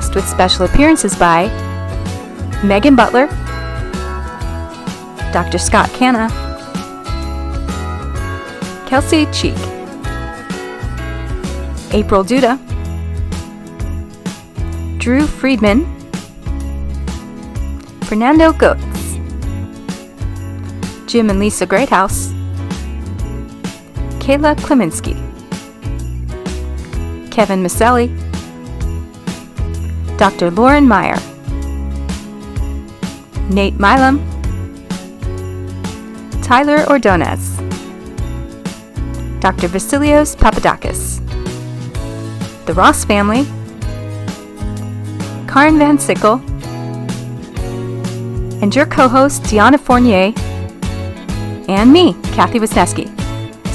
HopeCast with special appearances by Megan Butler, Dr. Scott Canna, Kelsey Cheek, April Duda, Drew Friedman, Fernando Goetz, Jim and Lisa Greathouse, Kayla Kleminski, Kevin Maselli, Dr. Lauren Meyer, Nate Milam, Tyler Ordonez, Dr. Vasilios Papadakis, the Ross family, Karen Van Sickle, and your co-host Deanna Fournier, and me, Kathy Wisniewski.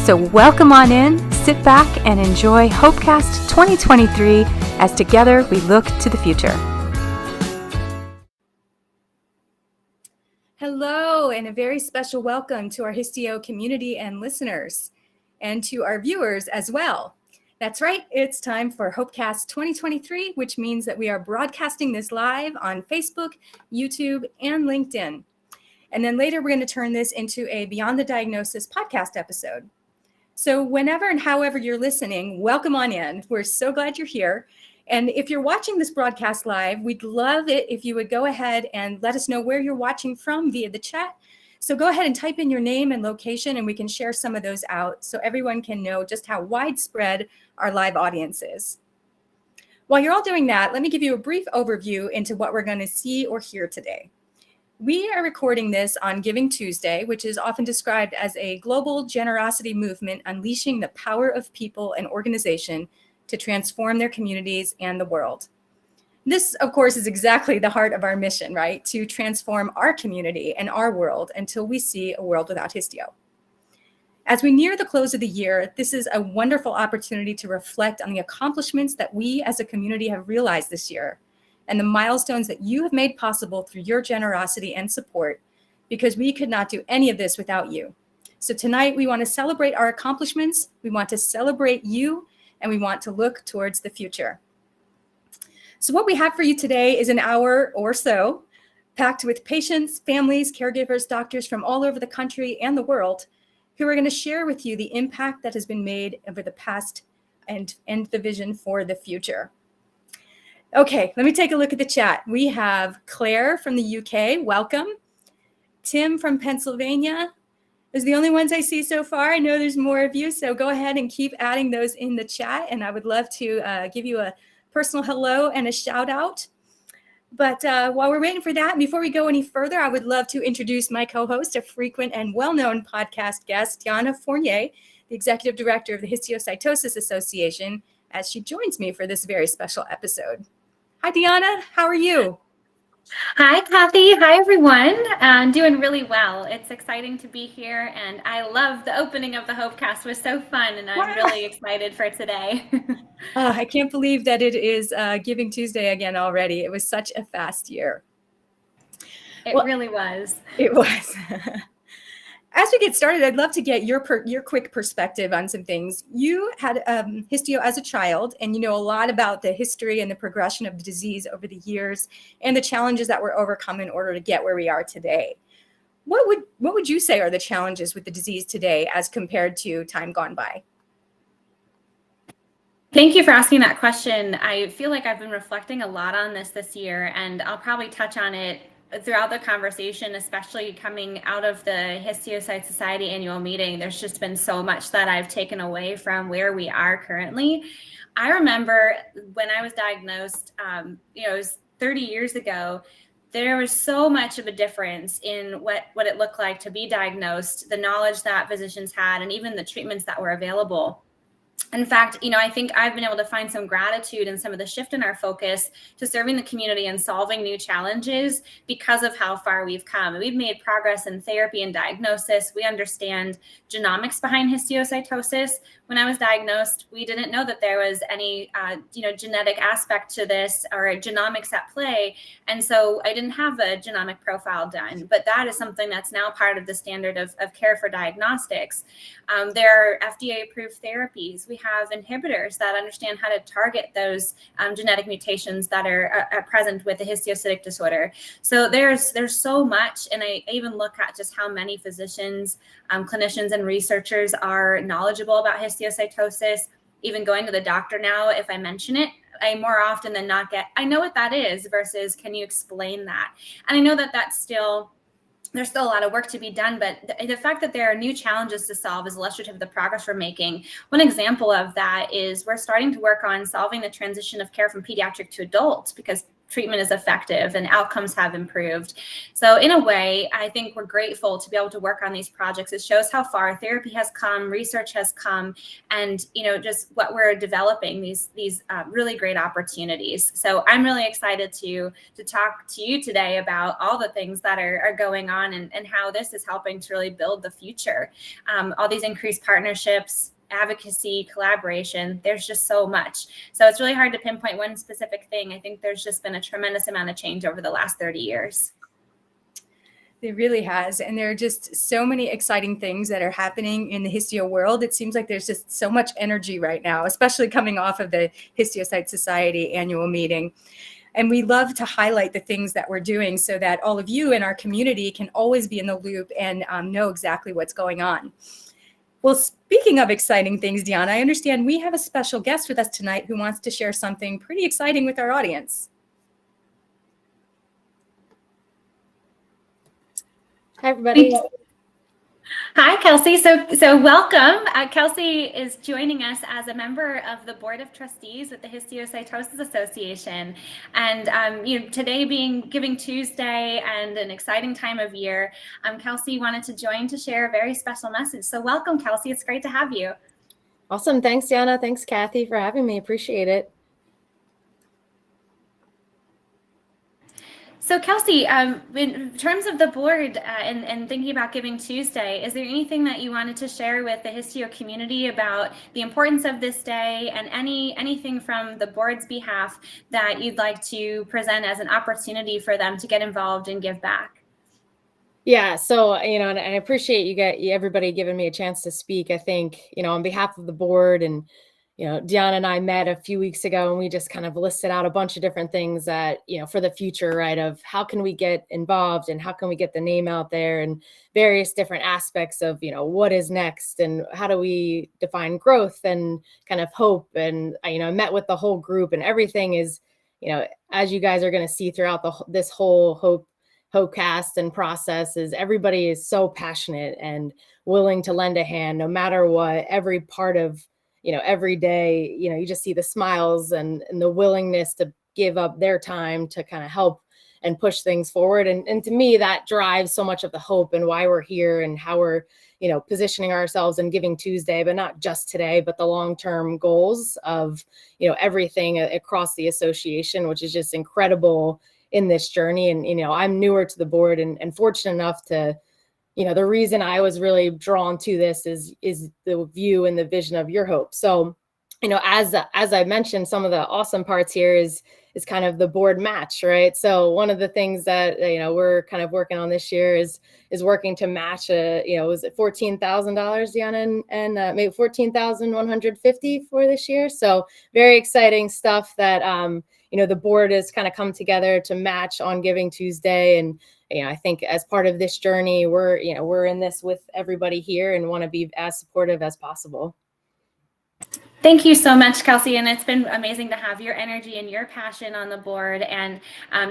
So welcome on in, sit back, and enjoy HopeCast 2023 as together we look to the future. Hello, and a very special welcome to our Histio community and listeners, and to our viewers as well. That's right, it's time for HopeCast 2023, which means that we are broadcasting this live on Facebook, YouTube, and LinkedIn. And then later we're going to turn this into a Beyond the Diagnosis podcast episode. So whenever and however you're listening, welcome on in. We're so glad you're here. And if you're watching this broadcast live, we'd love it if you would go ahead and let us know where you're watching from via the chat. So go ahead and type in your name and location, and we can share some of those out so everyone can know just how widespread our live audience is. While you're all doing that, let me give you a brief overview into what we're going to see or hear today. We are recording this on Giving Tuesday, which is often described as a global generosity movement unleashing the power of people and organization to transform their communities and the world. This, of course, is exactly the heart of our mission, right? To transform our community and our world until we see a world without Histio. As we near the close of the year, this is a wonderful opportunity to reflect on the accomplishments that we as a community have realized this year, and the milestones that you have made possible through your generosity and support, because we could not do any of this without you. So tonight we want to celebrate our accomplishments, we want to celebrate you, and we want to look towards the future. So what we have for you today is an hour or so, packed with patients, families, caregivers, doctors from all over the country and the world, who are going to share with you the impact that has been made over the past and the vision for the future. Okay, let me take a look at the chat. We have Claire from the UK, welcome. Tim from Pennsylvania. Those are the only ones I see so far. I know there's more of you, so go ahead and keep adding those in the chat, and I would love to give you a personal hello and a shout out. But while we're waiting for that, before we go any further, I would love to introduce my co-host, a frequent and well-known podcast guest, Deanna Fournier, the Executive Director of the Histiocytosis Association, as she joins me for this very special episode. Hi, Deanna. How are you? Hi, Kathy. Hi, everyone. I'm doing really well. It's exciting to be here, and I love the opening of the HopeCast. It was so fun, and I'm really excited for today. I can't believe that it is Giving Tuesday again already. It was such a fast year. It really was. It was. As we get started, I'd love to get your quick perspective on some things. You had Histio as a child, and you know a lot about the history and the progression of the disease over the years and the challenges that were overcome in order to get where we are today. What would you say are the challenges with the disease today as compared to time gone by? Thank you for asking that question. I feel like I've been reflecting a lot on this year, and I'll probably touch on it throughout the conversation, especially coming out of the Histiocyte Society annual meeting. There's just been so much that I've taken away from where we are currently. I remember when I was diagnosed, it was 30 years ago, there was so much of a difference in what it looked like to be diagnosed, the knowledge that physicians had, and even the treatments that were available. In fact, I think I've been able to find some gratitude in some of the shift in our focus to serving the community and solving new challenges because of how far we've come. And we've made progress in therapy and diagnosis. We understand genomics behind histiocytosis. When I was diagnosed, we didn't know that there was any, genetic aspect to this or genomics at play. And so I didn't have a genomic profile done, but that is something that's now part of the standard of care for diagnostics. There are FDA-approved therapies therapies. We have inhibitors that understand how to target those genetic mutations that are present with the histiocytic disorder. So there's so much, and I even look at just how many physicians, clinicians, and researchers are knowledgeable about histiocytosis. Even going to the doctor now, if I mention it, I more often than not get, I know what that is, versus can you explain that? And I know that there's still a lot of work to be done, but the fact that there are new challenges to solve is illustrative of the progress we're making. One example of that is we're starting to work on solving the transition of care from pediatric to adult, because treatment is effective and outcomes have improved. So in a way, I think we're grateful to be able to work on these projects. It shows how far therapy has come, research has come, and just what we're developing, these really great opportunities. So I'm really excited to talk to you today about all the things that are going on and how this is helping to really build the future. All these increased partnerships, advocacy, collaboration, there's just so much. So it's really hard to pinpoint one specific thing. I think there's just been a tremendous amount of change over the last 30 years. It really has. And there are just so many exciting things that are happening in the histio world. It seems like there's just so much energy right now, especially coming off of the Histiocyte Society annual meeting. And we love to highlight the things that we're doing so that all of you in our community can always be in the loop and know exactly what's going on. Well, speaking of exciting things, Deanna, I understand we have a special guest with us tonight who wants to share something pretty exciting with our audience. Hi, everybody. Hi, Kelsey. So welcome. Kelsey is joining us as a member of the Board of Trustees with the Histiocytosis Association. And today being Giving Tuesday and an exciting time of year, Kelsey wanted to join to share a very special message. So welcome, Kelsey. It's great to have you. Awesome. Thanks, Deanna. Thanks, Kathy, for having me. Appreciate it. So Kelsey, in terms of the board and thinking about Giving Tuesday, is there anything that you wanted to share with the Histio community about the importance of this day, and anything from the board's behalf that you'd like to present as an opportunity for them to get involved and give back? Yeah, so, and I appreciate everybody giving me a chance to speak. I think, on behalf of the board, and, Deanna and I met a few weeks ago, and we just kind of listed out a bunch of different things that, for the future, right, of how can we get involved and how can we get the name out there, and various different aspects of, what is next and how do we define growth and kind of hope. And, I met with the whole group, and everything is, as you guys are going to see throughout this whole HopeCast and process, is everybody is so passionate and willing to lend a hand no matter what. Every part of, every day, you just see the smiles and the willingness to give up their time to kind of help and push things forward. And to me, that drives so much of the hope and why we're here and how we're, positioning ourselves in Giving Tuesday, but not just today, but the long-term goals of, everything across the association, which is just incredible in this journey. And, I'm newer to the board and fortunate enough to, the reason I was really drawn to this is the view and the vision of your hope. So, as I mentioned, some of the awesome parts here is kind of the board match, right? So one of the things that, we're kind of working on this year is working to match was it $14,000, Deanna, and maybe $14,150 for this year. So very exciting stuff that, the board has kind of come together to match on Giving Tuesday. And, I think as part of this journey, we're in this with everybody here and want to be as supportive as possible. Thank you so much, Kelsey, and it's been amazing to have your energy and your passion on the board. And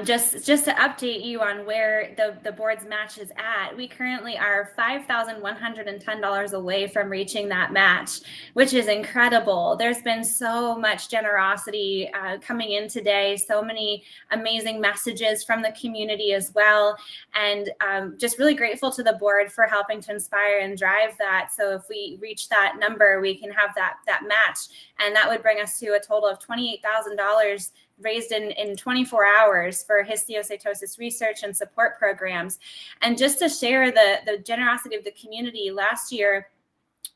just to update you on where the board's match is at, we currently are $5,110 away from reaching that match, which is incredible. There's been so much generosity coming in today, so many amazing messages from the community as well, and just really grateful to the board for helping to inspire and drive that. So if we reach that number, we can have that match. And that would bring us to a total of $28,000 raised in 24 hours for histiocytosis research and support programs. And just to share the generosity of the community, last year,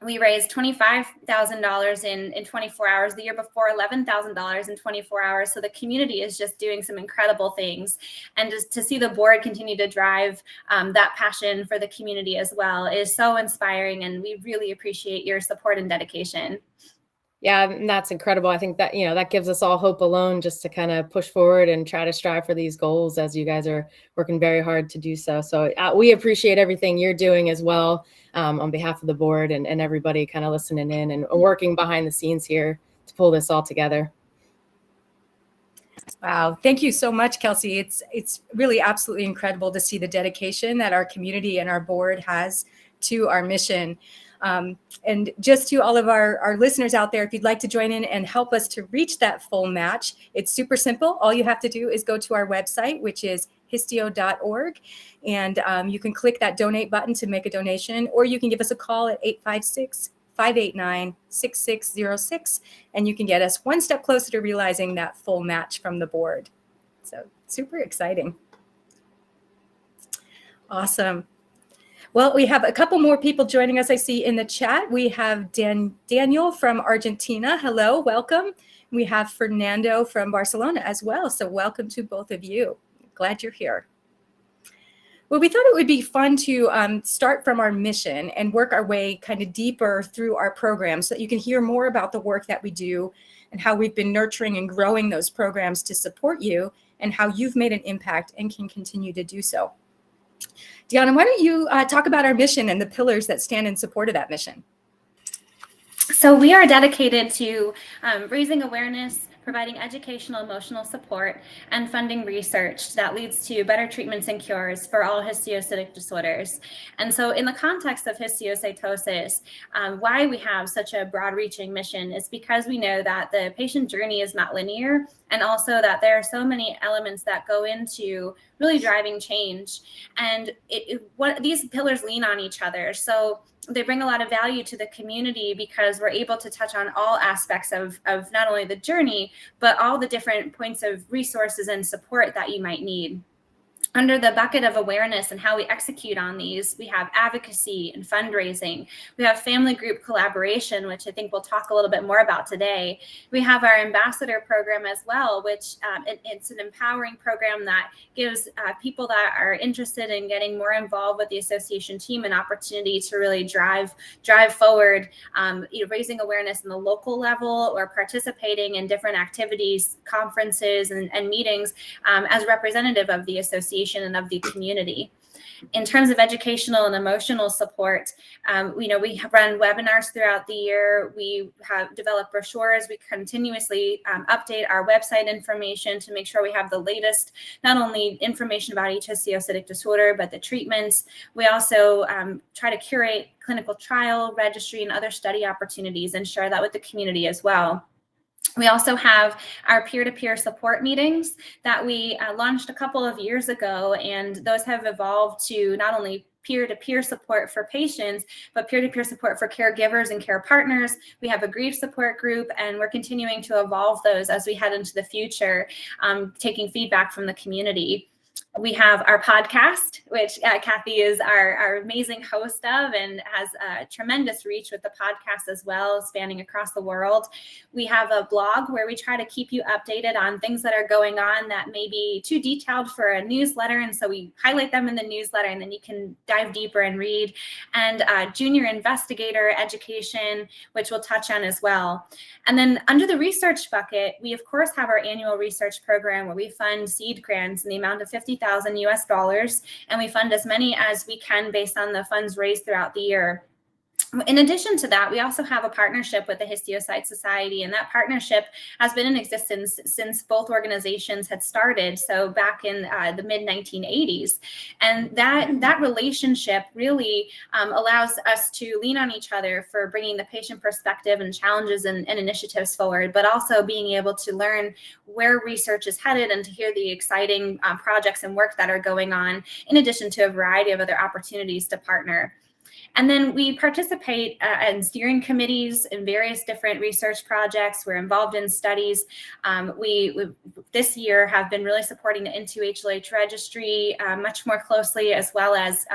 we raised $25,000 in 24 hours. The year before, $11,000 in 24 hours. So the community is just doing some incredible things. And just to see the board continue to drive that passion for the community as well is so inspiring. And we really appreciate your support and dedication. Yeah, and that's incredible. I think that, that gives us all hope alone just to kind of push forward and try to strive for these goals as you guys are working very hard to do so. So we appreciate everything you're doing as well, on behalf of the board and everybody kind of listening in and working behind the scenes here to pull this all together. Wow. Thank you so much, Kelsey. It's really absolutely incredible to see the dedication that our community and our board has to our mission. And just to all of our listeners out there, if you'd like to join in and help us to reach that full match, it's super simple. All you have to do is go to our website, which is histio.org, and you can click that donate button to make a donation, or you can give us a call at 856-589-6606, and you can get us one step closer to realizing that full match from the board. So super exciting. Awesome. Well, we have a couple more people joining us. I see in the chat. We have Daniel from Argentina. Hello, welcome. We have Fernando from Barcelona as well. So welcome to both of you. Glad you're here. Well, we thought it would be fun to start from our mission and work our way kind of deeper through our programs so that you can hear more about the work that we do and how we've been nurturing and growing those programs to support you and how you've made an impact and can continue to do so. Deanna, why don't you talk about our mission and the pillars that stand in support of that mission? So we are dedicated to raising awareness, providing educational, emotional support, and funding research that leads to better treatments and cures for all histiocytic disorders. And so in the context of histiocytosis, why we have such a broad-reaching mission is because we know that the patient journey is not linear, and also that there are so many elements that go into really driving change. And these pillars lean on each other. So they bring a lot of value to the community because we're able to touch on all aspects of not only the journey, but all the different points of resources and support that you might need. Under the bucket of awareness and how we execute on these, we have advocacy and fundraising. We have family group collaboration, which I think we'll talk a little bit more about today. We have our ambassador program as well, which it's an empowering program that gives people that are interested in getting more involved with the association team an opportunity to really drive forward, raising awareness in the local level or participating in different activities, conferences, and meetings as representative of the association and of the community. In terms of educational and emotional support, we have run webinars throughout the year. We have developed brochures. We continuously update our website information to make sure we have the latest, not only information about each histiocytic disorder, but the treatments. We also try to curate clinical trial, registry, and other study opportunities and share that with the community as well. We also have our peer-to-peer support meetings that we launched a couple of years ago, and those have evolved to not only peer-to-peer support for patients, but peer-to-peer support for caregivers and care partners. We have a grief support group, and we're continuing to evolve those as we head into the future, taking feedback from the community. We have our podcast, which Kathy is our amazing host of and has a tremendous reach with the podcast as well, spanning across the world. We have a blog where we try to keep you updated on things that are going on that may be too detailed for a newsletter. And so we highlight them in the newsletter, and then you can dive deeper and read. And junior investigator education, which we'll touch on as well. And then under the research bucket, we of course have our annual research program where we fund seed grants in the amount of $50,000 US, and we fund as many as we can based on the funds raised throughout the year. In addition to that, we also have a partnership with the Histiocyte Society, and that partnership has been in existence since both organizations had started, so back in the mid-1980s. And that relationship really allows us to lean on each other for bringing the patient perspective and challenges and initiatives forward, but also being able to learn where research is headed and to hear the exciting projects and work that are going on, in addition to a variety of other opportunities to partner. And then we participate in steering committees in various different research projects. We're involved in studies. We this year have been really supporting the N2HLH registry much more closely, as well as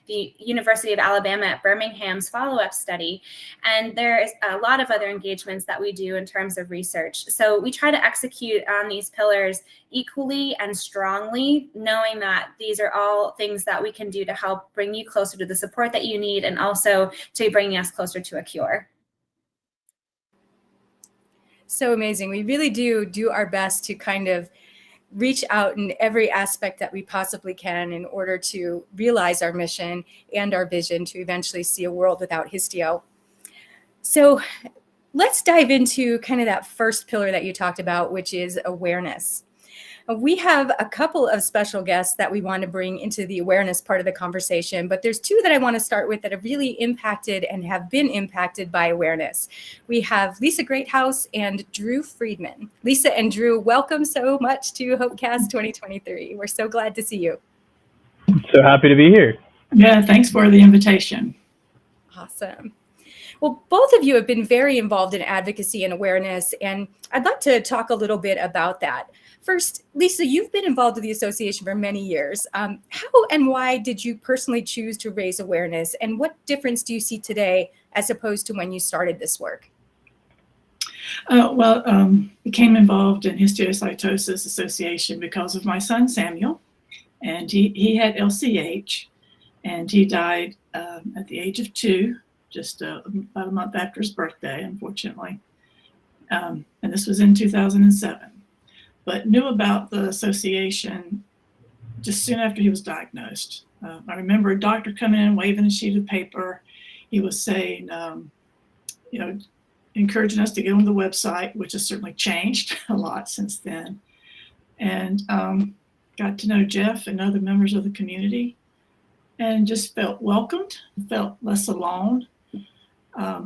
the University of Alabama at Birmingham's follow-up study. And there is a lot of other engagements that we do in terms of research. So we try to execute on these pillars equally and strongly, knowing that these are all things that we can do to help bring you closer to the support that you need, and also to bringing us closer to a cure. So amazing. We really do our best to kind of reach out in every aspect that we possibly can in order to realize our mission and our vision to eventually see a world without Histio. So let's dive into kind of that first pillar that you talked about, which is awareness. We have a couple of special guests that we want to bring into the awareness part of the conversation, but there's two that I want to start with that have really impacted and have been impacted by awareness. We have Lisa Greathouse and Drew Friedman. Lisa and Drew, welcome so much to HopeCast 2023. We're so glad to see you. So happy to be here. Yeah, thanks for the invitation. Awesome. Well, both of you have been very involved in advocacy and awareness, and I'd like to talk a little bit about that. First, Lisa, you've been involved with the association for many years. How and why did you personally choose to raise awareness, and what difference do you see today as opposed to when you started this work? Became involved in Histiocytosis Association because of my son, Samuel, and he had LCH, and he died at the age of 2, just about a month after his birthday, unfortunately. And this was in 2007. But knew about the association just soon after he was diagnosed. I remember a doctor coming in, waving a sheet of paper. He was saying, encouraging us to get on the website, which has certainly changed a lot since then. And got to know Jeff and other members of the community and just felt welcomed, felt less alone. I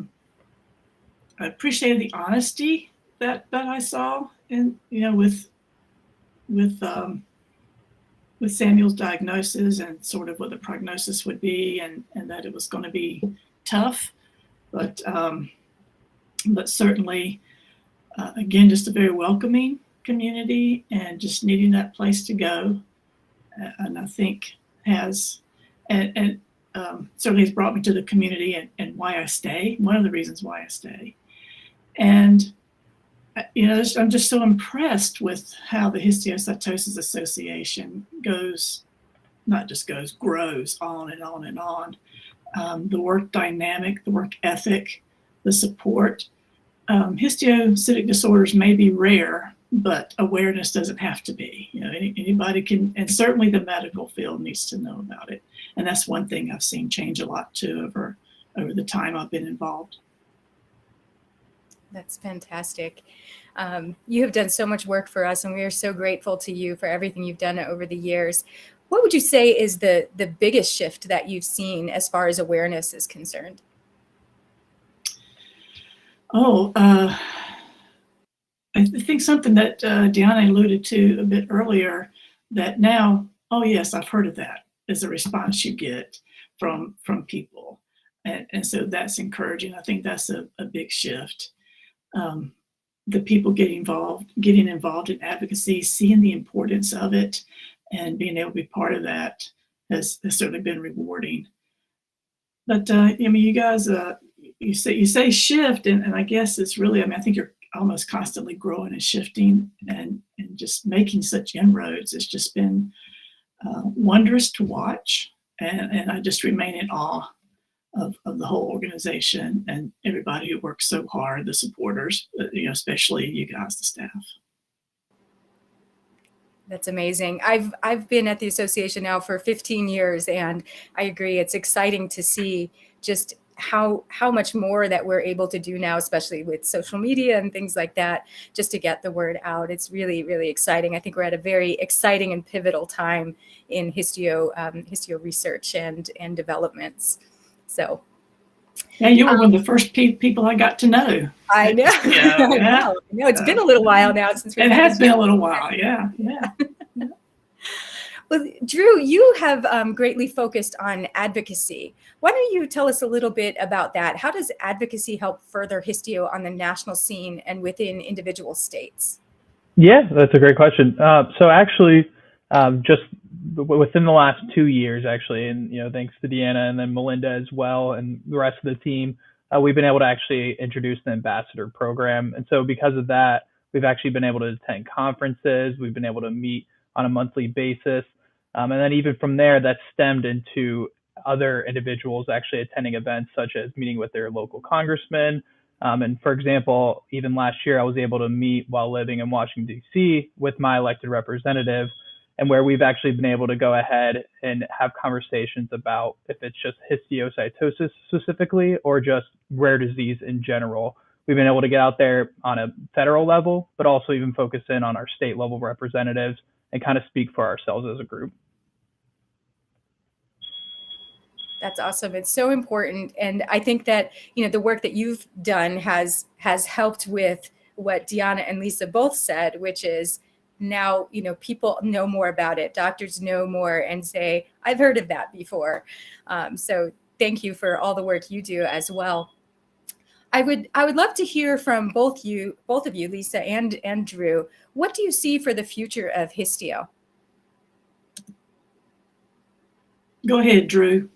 appreciated the honesty that I saw with Samuel's diagnosis and sort of what the prognosis would be, and that it was going to be tough, but certainly again, just a very welcoming community and just needing that place to go, and I think has certainly has brought me to the community and why I stay. One of the reasons why I stay, and I'm just so impressed with how the Histiocytosis Association grows on and on and on. The work dynamic, the work ethic, the support. Histiocytic disorders may be rare, but awareness doesn't have to be. Anybody can, and certainly the medical field needs to know about it. And that's one thing I've seen change a lot too over the time I've been involved. That's fantastic. You have done so much work for us, and we are so grateful to you for everything you've done over the years. What would you say is the biggest shift that you've seen as far as awareness is concerned? I think something that Deanna alluded to a bit earlier, that now, oh yes, I've heard of that, is a response you get from people. And so that's encouraging. I think that's a big shift. The people getting involved in advocacy, seeing the importance of it, and being able to be part of that has certainly been rewarding. But you guys, you say shift, and I guess it's really, I think you're almost constantly growing and shifting, and just making such inroads. It's just been wondrous to watch, and I just remain in awe of the whole organization and everybody who works so hard, the supporters, especially you guys, the staff. That's amazing. I've been at the association now for 15 years, and I agree. It's exciting to see just how much more that we're able to do now, especially with social media and things like that, just to get the word out. It's really, really exciting. I think we're at a very exciting and pivotal time in histio research and developments. So, yeah, you were one of the first people I got to know. I know. I know. It's been a little while now since it has been a little while. Yeah. Well, Drew, you have greatly focused on advocacy. Why don't you tell us a little bit about that? How does advocacy help further Histio on the national scene and within individual states? Yeah, that's a great question. So actually, just within the last 2 years, actually, and thanks to Deanna and then Melinda as well, and the rest of the team, we've been able to actually introduce the ambassador program. And so because of that, we've actually been able to attend conferences. We've been able to meet on a monthly basis. And then even from there, that stemmed into other individuals actually attending events, such as meeting with their local congressman, And for example, even last year, I was able to meet while living in Washington, D.C. with my elected representative, and where we've actually been able to go ahead and have conversations about if it's just histiocytosis specifically or just rare disease in general. We've been able to get out there on a federal level, but also even focus in on our state level representatives and kind of speak for ourselves as a group. That's awesome. It's so important. And I think that, the work that you've done has helped with what Deanna and Lisa both said, which is now, people know more about it. Doctors know more and say, I've heard of that before. So thank you for all the work you do as well. I would love to hear from both of you, Lisa and Drew. What do you see for the future of Histio? Go ahead, Drew.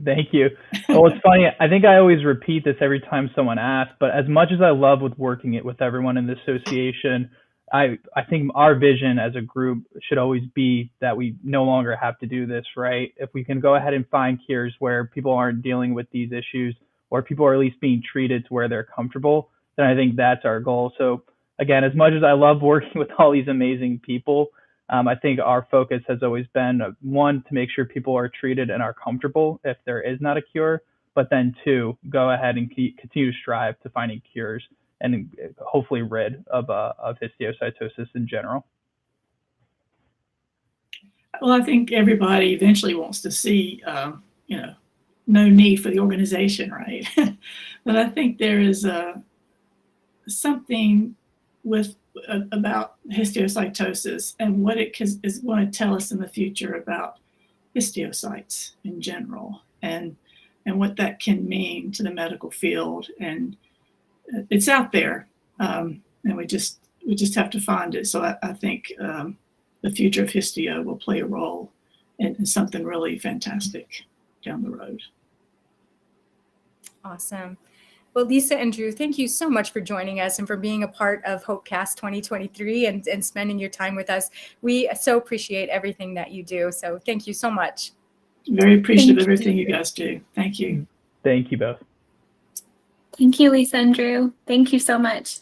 Thank you. Well, it's funny. I think I always repeat this every time someone asks, but as much as I love working it with everyone in the association, I think our vision as a group should always be that we no longer have to do this, right? If we can go ahead and find cures where people aren't dealing with these issues, or people are at least being treated to where they're comfortable, then I think that's our goal. So again, as much as I love working with all these amazing people, I think our focus has always been, one, to make sure people are treated and are comfortable if there is not a cure, but then two, go ahead and continue to strive to finding cures and hopefully rid of histiocytosis in general. Well, I think everybody eventually wants to see, no need for the organization, right? But I think there is something about histiocytosis and what it is going to tell us in the future about histiocytes in general, and what that can mean to the medical field. And it's out there, and we just have to find it. So I think the future of histio will play a role in something really fantastic down the road. Awesome. Well, Lisa and Drew, thank you so much for joining us and for being a part of HopeCast 2023 and spending your time with us. We so appreciate everything that you do. So thank you so much. Very appreciative of everything you guys do. Thank you. Thank you both. Thank you, Lisa and Drew. Thank you so much.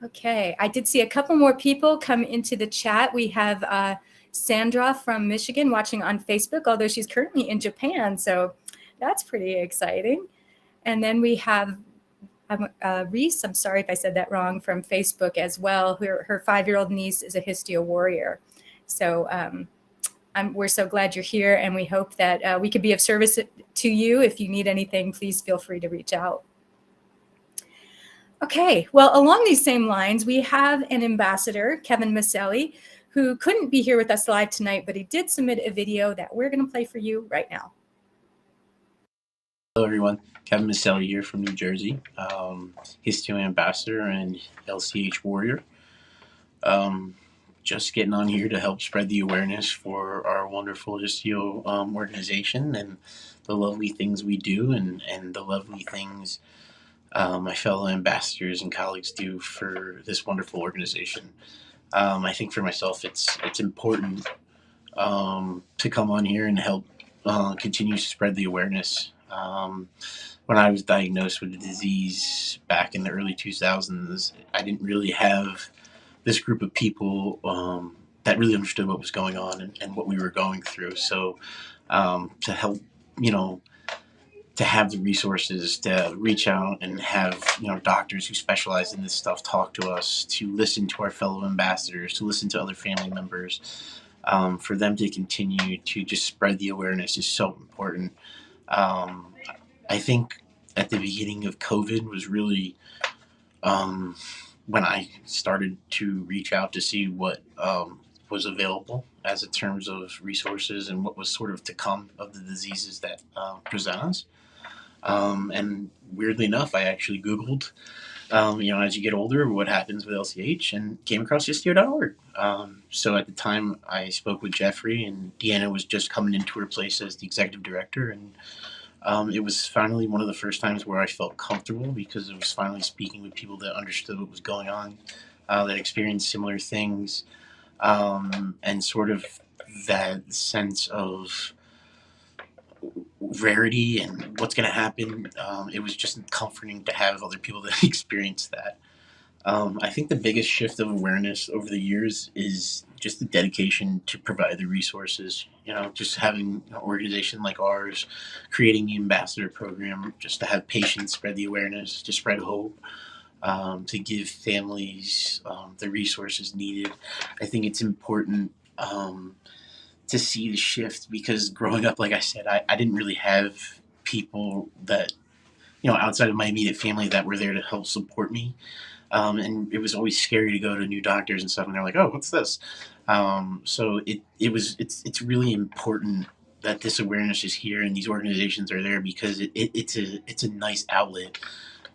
Okay, I did see a couple more people come into the chat. We have Sandra from Michigan watching on Facebook, although she's currently in Japan. So that's pretty exciting. And then we have Reese, I'm sorry if I said that wrong, from Facebook as well. Her 5-year-old niece is a histio warrior. So we're so glad you're here, and we hope that we could be of service to you. If you need anything, please feel free to reach out. Okay, well, along these same lines, we have an ambassador, Kevin Maselli, who couldn't be here with us live tonight, but he did submit a video that we're going to play for you right now. Hello, everyone. Kevin Maselli here from New Jersey, Histio Ambassador and LCH Warrior. Just getting on here to help spread the awareness for our wonderful Histio organization and the lovely things we do and the lovely things my fellow ambassadors and colleagues do for this wonderful organization. I think for myself, it's important to come on here and help continue to spread the awareness. When I was diagnosed with the disease back in the early 2000s, I didn't really have this group of people that really understood what was going on and what we were going through. So to help, to have the resources to reach out and have, doctors who specialize in this stuff talk to us, to listen to our fellow ambassadors, to listen to other family members, for them to continue to just spread the awareness is so important. I think at the beginning of COVID was really when I started to reach out to see what was available as in terms of resources and what was sort of to come of the diseases that present us. And weirdly enough, I actually Googled, as you get older, what happens with LCH, and came across histio.org. So at the time, I spoke with Jeffrey, and Deanna was just coming into her place as the executive director, and it was finally one of the first times where I felt comfortable because it was finally speaking with people that understood what was going on, that experienced similar things, and sort of that sense of rarity and what's going to happen. It was just comforting to have other people that experience that. I think the biggest shift of awareness over the years is just the dedication to provide the resources. Just having an organization like ours, creating the ambassador program, just to have patients spread the awareness, to spread hope, to give families the resources needed. I think it's important to see the shift because growing up, like I said, I didn't really have people that, outside of my immediate family that were there to help support me. And it was always scary to go to new doctors and stuff, and they're like, "Oh, what's this?" So it's really important that this awareness is here and these organizations are there because it's a nice outlet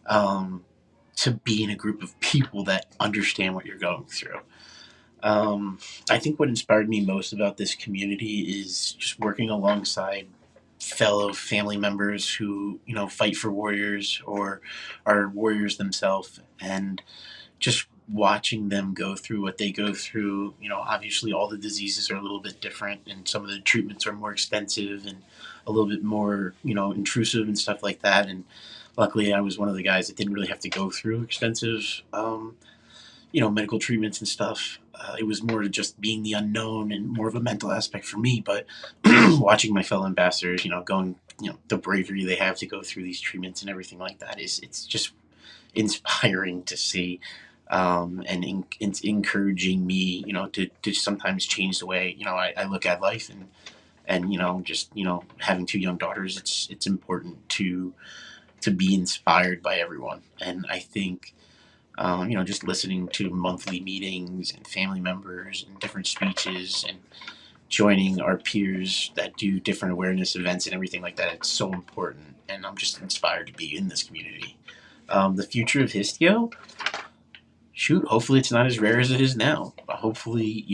to be in a group of people that understand what you're going through. I think what inspired me most about this community is just working alongside fellow family members who fight for warriors or are warriors themselves, and just watching them go through what they go through. Obviously all the diseases are a little bit different and some of the treatments are more extensive and a little bit more intrusive and stuff like that, and luckily I was one of the guys that didn't really have to go through extensive medical treatments and stuff. It was more just being the unknown and more of a mental aspect for me. But watching my fellow ambassadors, going, the bravery they have to go through these treatments and everything like that it's just inspiring to see, and it's encouraging me, to sometimes change the way I look at life, and just having two young daughters. It's important to be inspired by everyone, and I think just listening to monthly meetings and family members and different speeches and joining our peers that do different awareness events and everything like that. It's so important. And I'm just inspired to be in this community. The future of Histio, shoot, hopefully it's not as rare as it is now. Hopefully,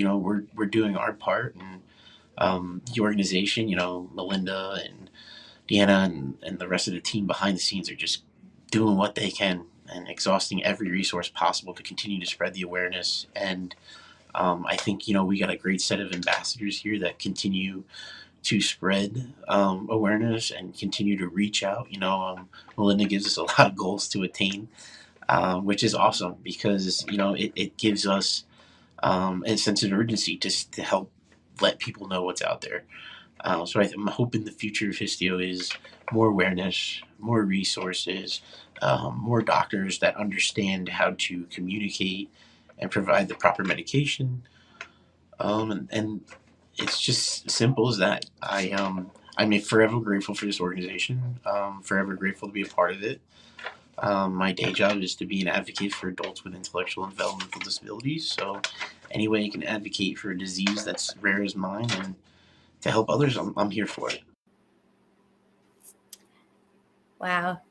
we're doing our part, and the organization, Melinda and Deanna and the rest of the team behind the scenes are just doing what they can and exhausting every resource possible to continue to spread the awareness. And I think, we got a great set of ambassadors here that continue to spread awareness and continue to reach out. Melinda gives us a lot of goals to attain, which is awesome because, it gives us a sense of urgency to help let people know what's out there. So I'm hoping the future of Histio is more awareness, more resources, more doctors that understand how to communicate and provide the proper medication. And it's just simple as that. I'm forever grateful for this organization. Forever grateful to be a part of it. My day job is to be an advocate for adults with intellectual and developmental disabilities. So any way I can advocate for a disease that's rare as mine and to help others, I'm here for it. Wow.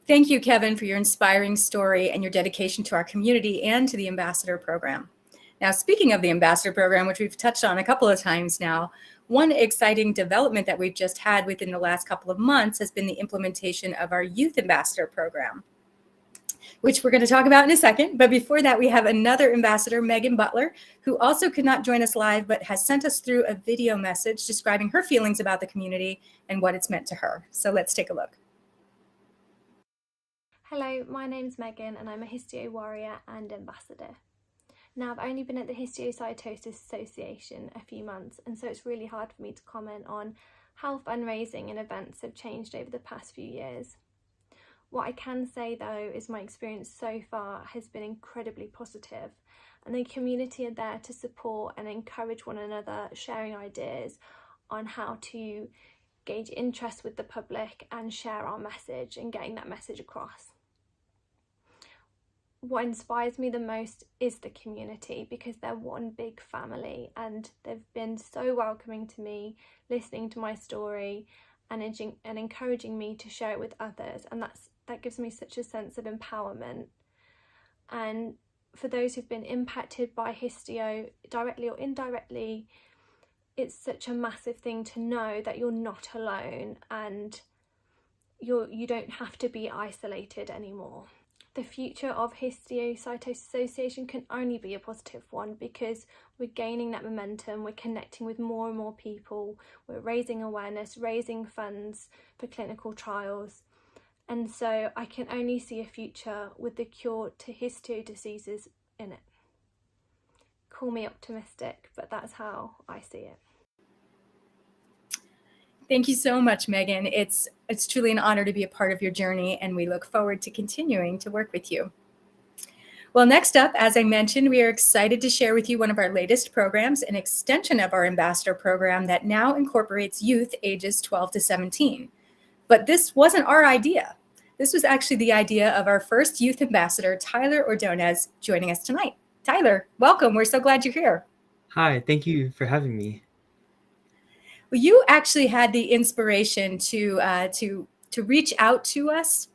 Thank you, Kevin, for your inspiring story and your dedication to our community and to the Ambassador Program. Now, speaking of the Ambassador Program, which we've touched on a couple of times now, one exciting development that we've just had within the last couple of months has been the implementation of our Youth Ambassador Program, which we're going to talk about in a second. But before that, we have another ambassador, Megan Butler, who also could not join us live, but has sent us through a video message describing her feelings about the community and what it's meant to her. So let's take a look. Hello, my name's Megan and I'm a Histio warrior and ambassador. Now, I've only been at the Histiocytosis Association a few months, and so it's really hard for me to comment on how fundraising and events have changed over the past few years. What I can say though is my experience so far has been incredibly positive, and the community are there to support and encourage one another, sharing ideas on how to gauge interest with the public and share our message and getting that message across. What inspires me the most is the community, because they're one big family and they've been so welcoming to me, listening to my story and encouraging me to share it with others, and that gives me such a sense of empowerment. And for those who've been impacted by Histio, directly or indirectly, it's such a massive thing to know that you're not alone and you don't have to be isolated anymore. the future of Histiocytosis Association can only be a positive one, because we're gaining that momentum, we're connecting with more and more people, we're raising awareness, raising funds for clinical trials. And so I can only see a future with the cure to histio diseases in it. Call me optimistic, but that's how I see it. Thank you so much, Megan. It's truly an honor to be a part of your journey, and we look forward to continuing to work with you. Well, next up, as I mentioned, we are excited to share with you one of our latest programs, an extension of our ambassador program that now incorporates youth ages 12 to 17. But this wasn't our idea. This was actually the idea of our first youth ambassador, Tyler Ordonez, joining us tonight. Tyler, welcome. We're so glad you're here. Hi, thank you for having me. Well, you actually had the inspiration to reach out to us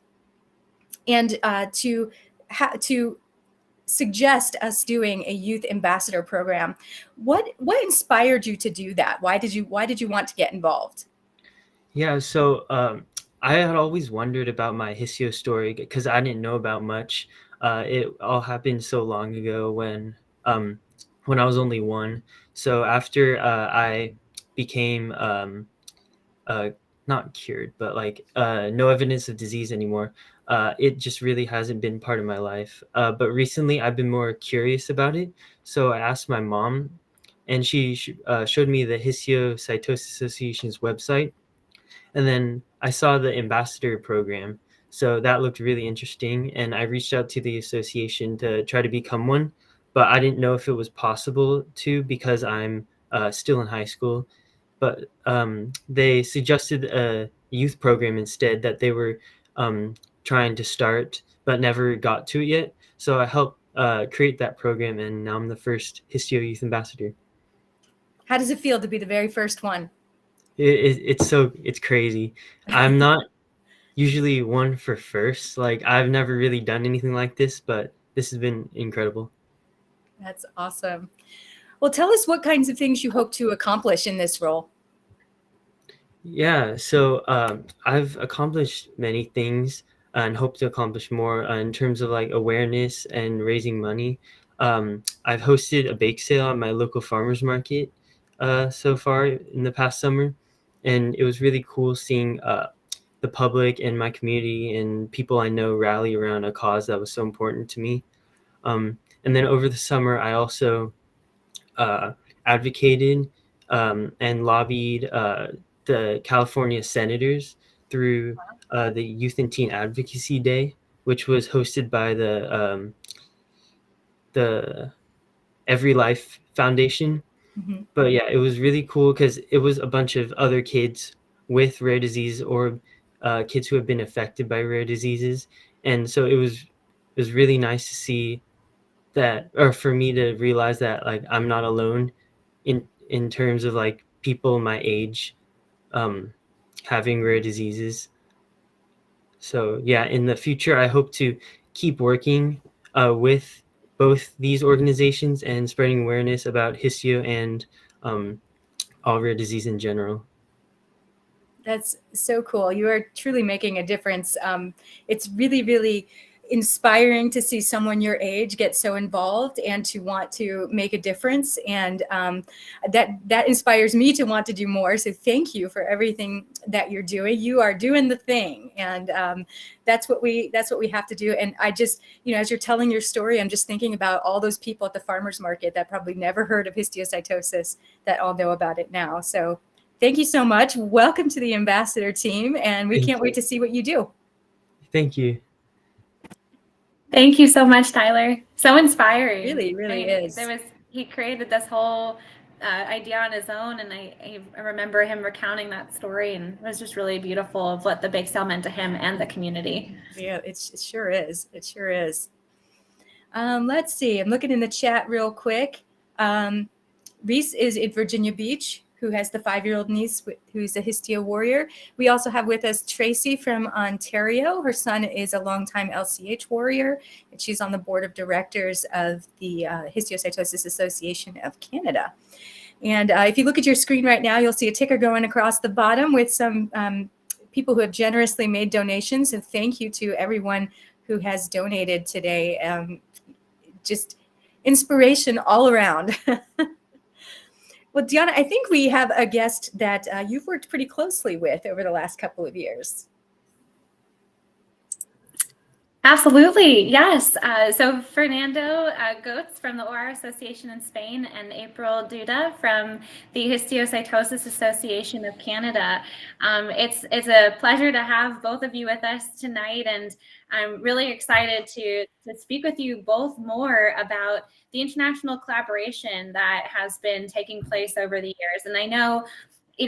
and to suggest us doing a youth ambassador program. What inspired you to do that? Why did you want to get involved? Yeah, so I had always wondered about my Histio story because I didn't know about much. It all happened so long ago when I was only 1. So after I became not cured, but like no evidence of disease anymore, it just really hasn't been part of my life. But recently I've been more curious about it. So I asked my mom, and she showed me the Histiocytosis Association's website. And then I saw the ambassador program. So that looked really interesting. And I reached out to the association to try to become one, but I didn't know if it was possible to because I'm still in high school. But they suggested a youth program instead that they were trying to start, but never got to it yet. So I helped create that program, and now I'm the first Histio Youth Ambassador. How does it feel to be the very first one? It's crazy. I'm not usually one for first. Like, I've never really done anything like this, but this has been incredible. That's awesome. Well, tell us what kinds of things you hope to accomplish in this role. Yeah, so I've accomplished many things and hope to accomplish more in terms of like awareness and raising money. I've hosted a bake sale at my local farmers market so far in the past summer, and it was really cool seeing the public and my community and people I know rally around a cause that was so important to me. And then over the summer, I also advocated and lobbied the California senators through the Youth and Teen Advocacy Day, which was hosted by the Every Life Foundation. Mm-hmm. But yeah, it was really cool because it was a bunch of other kids with rare disease or kids who have been affected by rare diseases, and so it was really nice to see that, or for me to realize that like I'm not alone in terms of like people my age having rare diseases. So yeah, in the future, I hope to keep working with both these organizations and spreading awareness about Histio and all rare disease in general. That's so cool. You are truly making a difference. It's really, really inspiring to see someone your age get so involved and to want to make a difference. And that inspires me to want to do more. So thank you for everything that you're doing. You are doing the thing. And that's what we have to do. And I just, as you're telling your story, I'm just thinking about all those people at the farmer's market that probably never heard of histiocytosis that all know about it now. So thank you so much. Welcome to the ambassador team. And we can't wait to see what you do. Thank you. Thank you so much, Tyler. So inspiring. Really, really is. He created this whole idea on his own, and I remember him recounting that story, and it was just really beautiful of what the bake sale meant to him and the community. Yeah, it sure is. It sure is. Let's see. I'm looking in the chat real quick. Reese is in Virginia Beach, who has the 5-year-old niece who's a Histio warrior. We also have with us Tracy from Ontario. Her son is a longtime LCH warrior, and she's on the board of directors of the Histiocytosis Association of Canada. And if you look at your screen right now, you'll see a ticker going across the bottom with some people who have generously made donations. And thank you to everyone who has donated today. Just inspiration all around. Well, Deanna, I think we have a guest that you've worked pretty closely with over the last couple of years. Absolutely, yes. So Fernando Goetz from the OR Association in Spain and April Duda from the Histiocytosis Association of Canada. It's a pleasure to have both of you with us tonight, and I'm really excited to speak with you both more about the international collaboration that has been taking place over the years. And I know,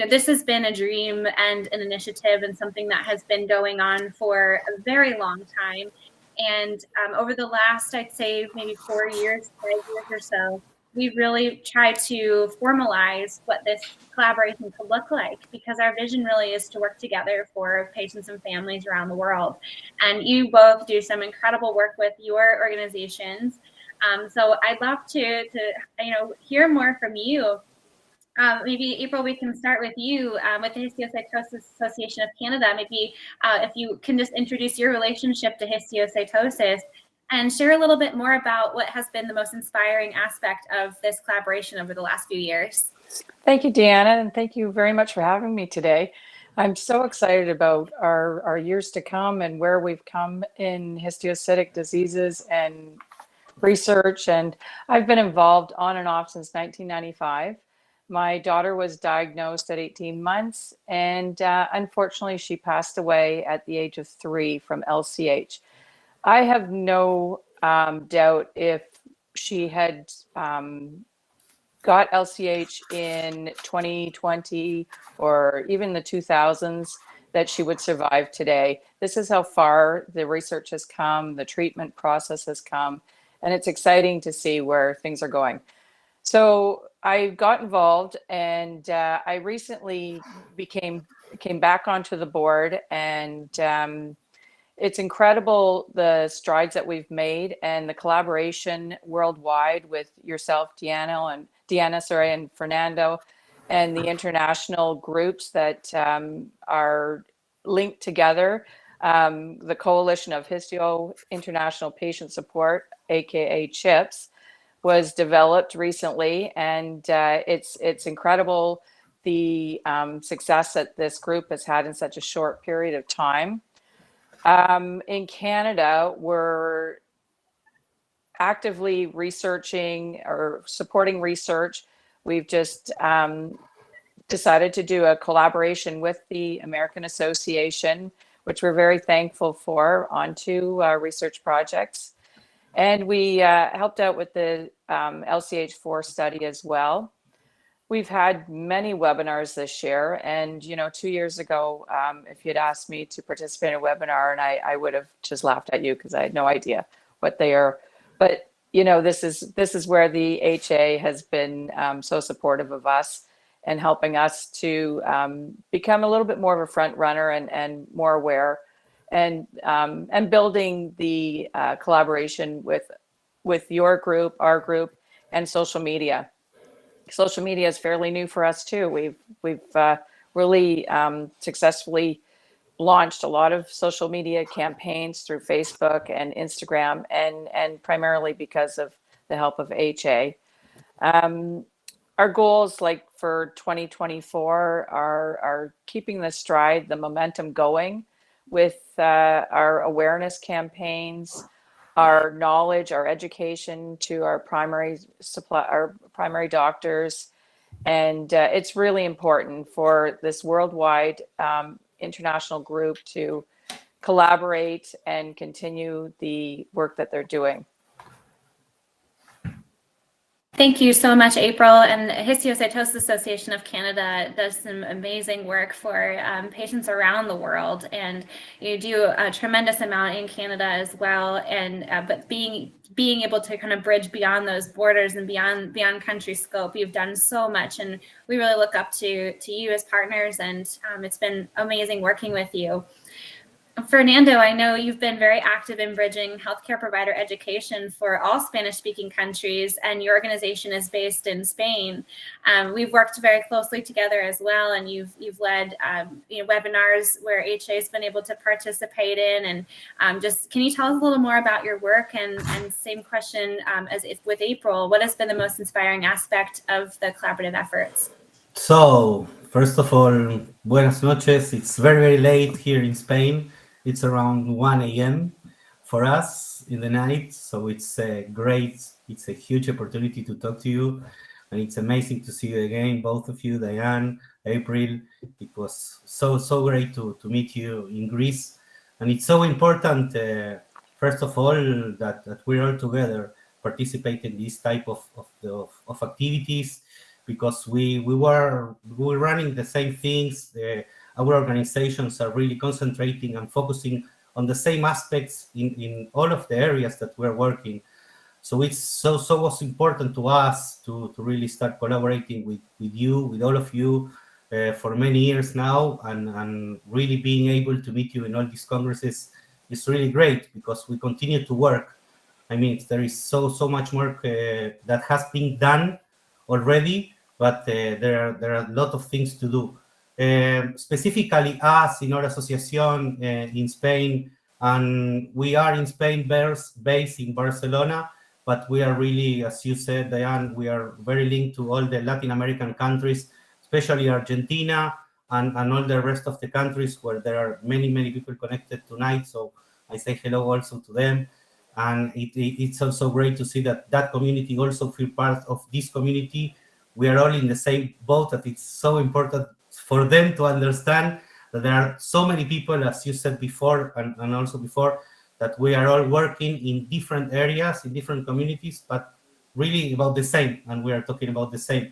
this has been a dream and an initiative and something that has been going on for a very long time. And over the last, I'd say maybe 4 years, 5 years or so, we've really tried to formalize what this collaboration could look like, because our vision really is to work together for patients and families around the world. And you both do some incredible work with your organizations. So I'd love to hear more from you. Maybe April, we can start with you with the Histiocytosis Association of Canada. Maybe if you can just introduce your relationship to histiocytosis and share a little bit more about what has been the most inspiring aspect of this collaboration over the last few years. Thank you, Deanna, and thank you very much for having me today. I'm so excited about our years to come and where we've come in histiocytic diseases and research. And I've been involved on and off since 1995. My daughter was diagnosed at 18 months, and unfortunately, she passed away at the age of 3 from LCH. I have no doubt if she had got LCH in 2020 or even the 2000s, that she would survive today. This is how far the research has come, the treatment process has come, and it's exciting to see where things are going. So I got involved, and I recently came back onto the board, and it's incredible the strides that we've made and the collaboration worldwide with yourself, Deanna, and Fernando, and the international groups that are linked together. The Coalition of Histio International Patient Support, aka CHIPS, was developed recently, and it's incredible the success that this group has had in such a short period of time. In Canada, we're actively researching or supporting research. We've just decided to do a collaboration with the American Association, which we're very thankful for, on 2 research projects. And we helped out with the LCH4 study as well. We've had many webinars this year, and 2 years ago, if you'd asked me to participate in a webinar, and I would have just laughed at you because I had no idea what they are. But this is where the HA has been so supportive of us and helping us to become a little bit more of a front runner and more aware, and building the collaboration with your group, our group, and social media. Social media is fairly new for us too. We've really successfully launched a lot of social media campaigns through Facebook and Instagram, and primarily because of the help of HA. Our goals, like for 2024, are keeping the stride, the momentum going with our awareness campaigns, our knowledge, our education to our primary doctors. And it's really important for this worldwide international group to collaborate and continue the work that they're doing. Thank you so much, April. And Histiocytosis Association of Canada does some amazing work for patients around the world, and you do a tremendous amount in Canada as well. And but being able to kind of bridge beyond those borders and beyond country scope, you've done so much, and we really look up to you as partners. And it's been amazing working with you. Fernando, I know you've been very active in bridging healthcare provider education for all Spanish-speaking countries, and your organization is based in Spain. We've worked very closely together as well, and you've led webinars where HA has been able to participate in. And just can you tell us a little more about your work? And same question as if with April, what has been the most inspiring aspect of the collaborative efforts? So, first of all, buenas noches. It's very, very late here in Spain. It's around 1 a.m. for us in the night. So it's it's a huge opportunity to talk to you. And it's amazing to see you again, both of you, Diane, April. It was so great to meet you in Greece. And it's so important, first of all, that we're all together participating in this type of activities, because we were running the same things. Our organizations are really concentrating and focusing on the same aspects in all of the areas that we're working. So it's so was important to us to really start collaborating with you, with all of you, for many years now, and really being able to meet you in all these congresses is really great, because we continue to work. I mean, there is so much work that has been done already, but there are a lot of things to do. Specifically, us in our association in Spain, and we are in Spain based in Barcelona, but we are really, as you said, Diane, we are very linked to all the Latin American countries, especially Argentina and all the rest of the countries where there are many people connected tonight. So I say hello also to them. And it's also great to see that community also feel part of this community. We are all in the same boat, that it's so important for them to understand that there are so many people, as you said before, and also before, that we are all working in different areas, in different communities, but really about the same, and we are talking about the same.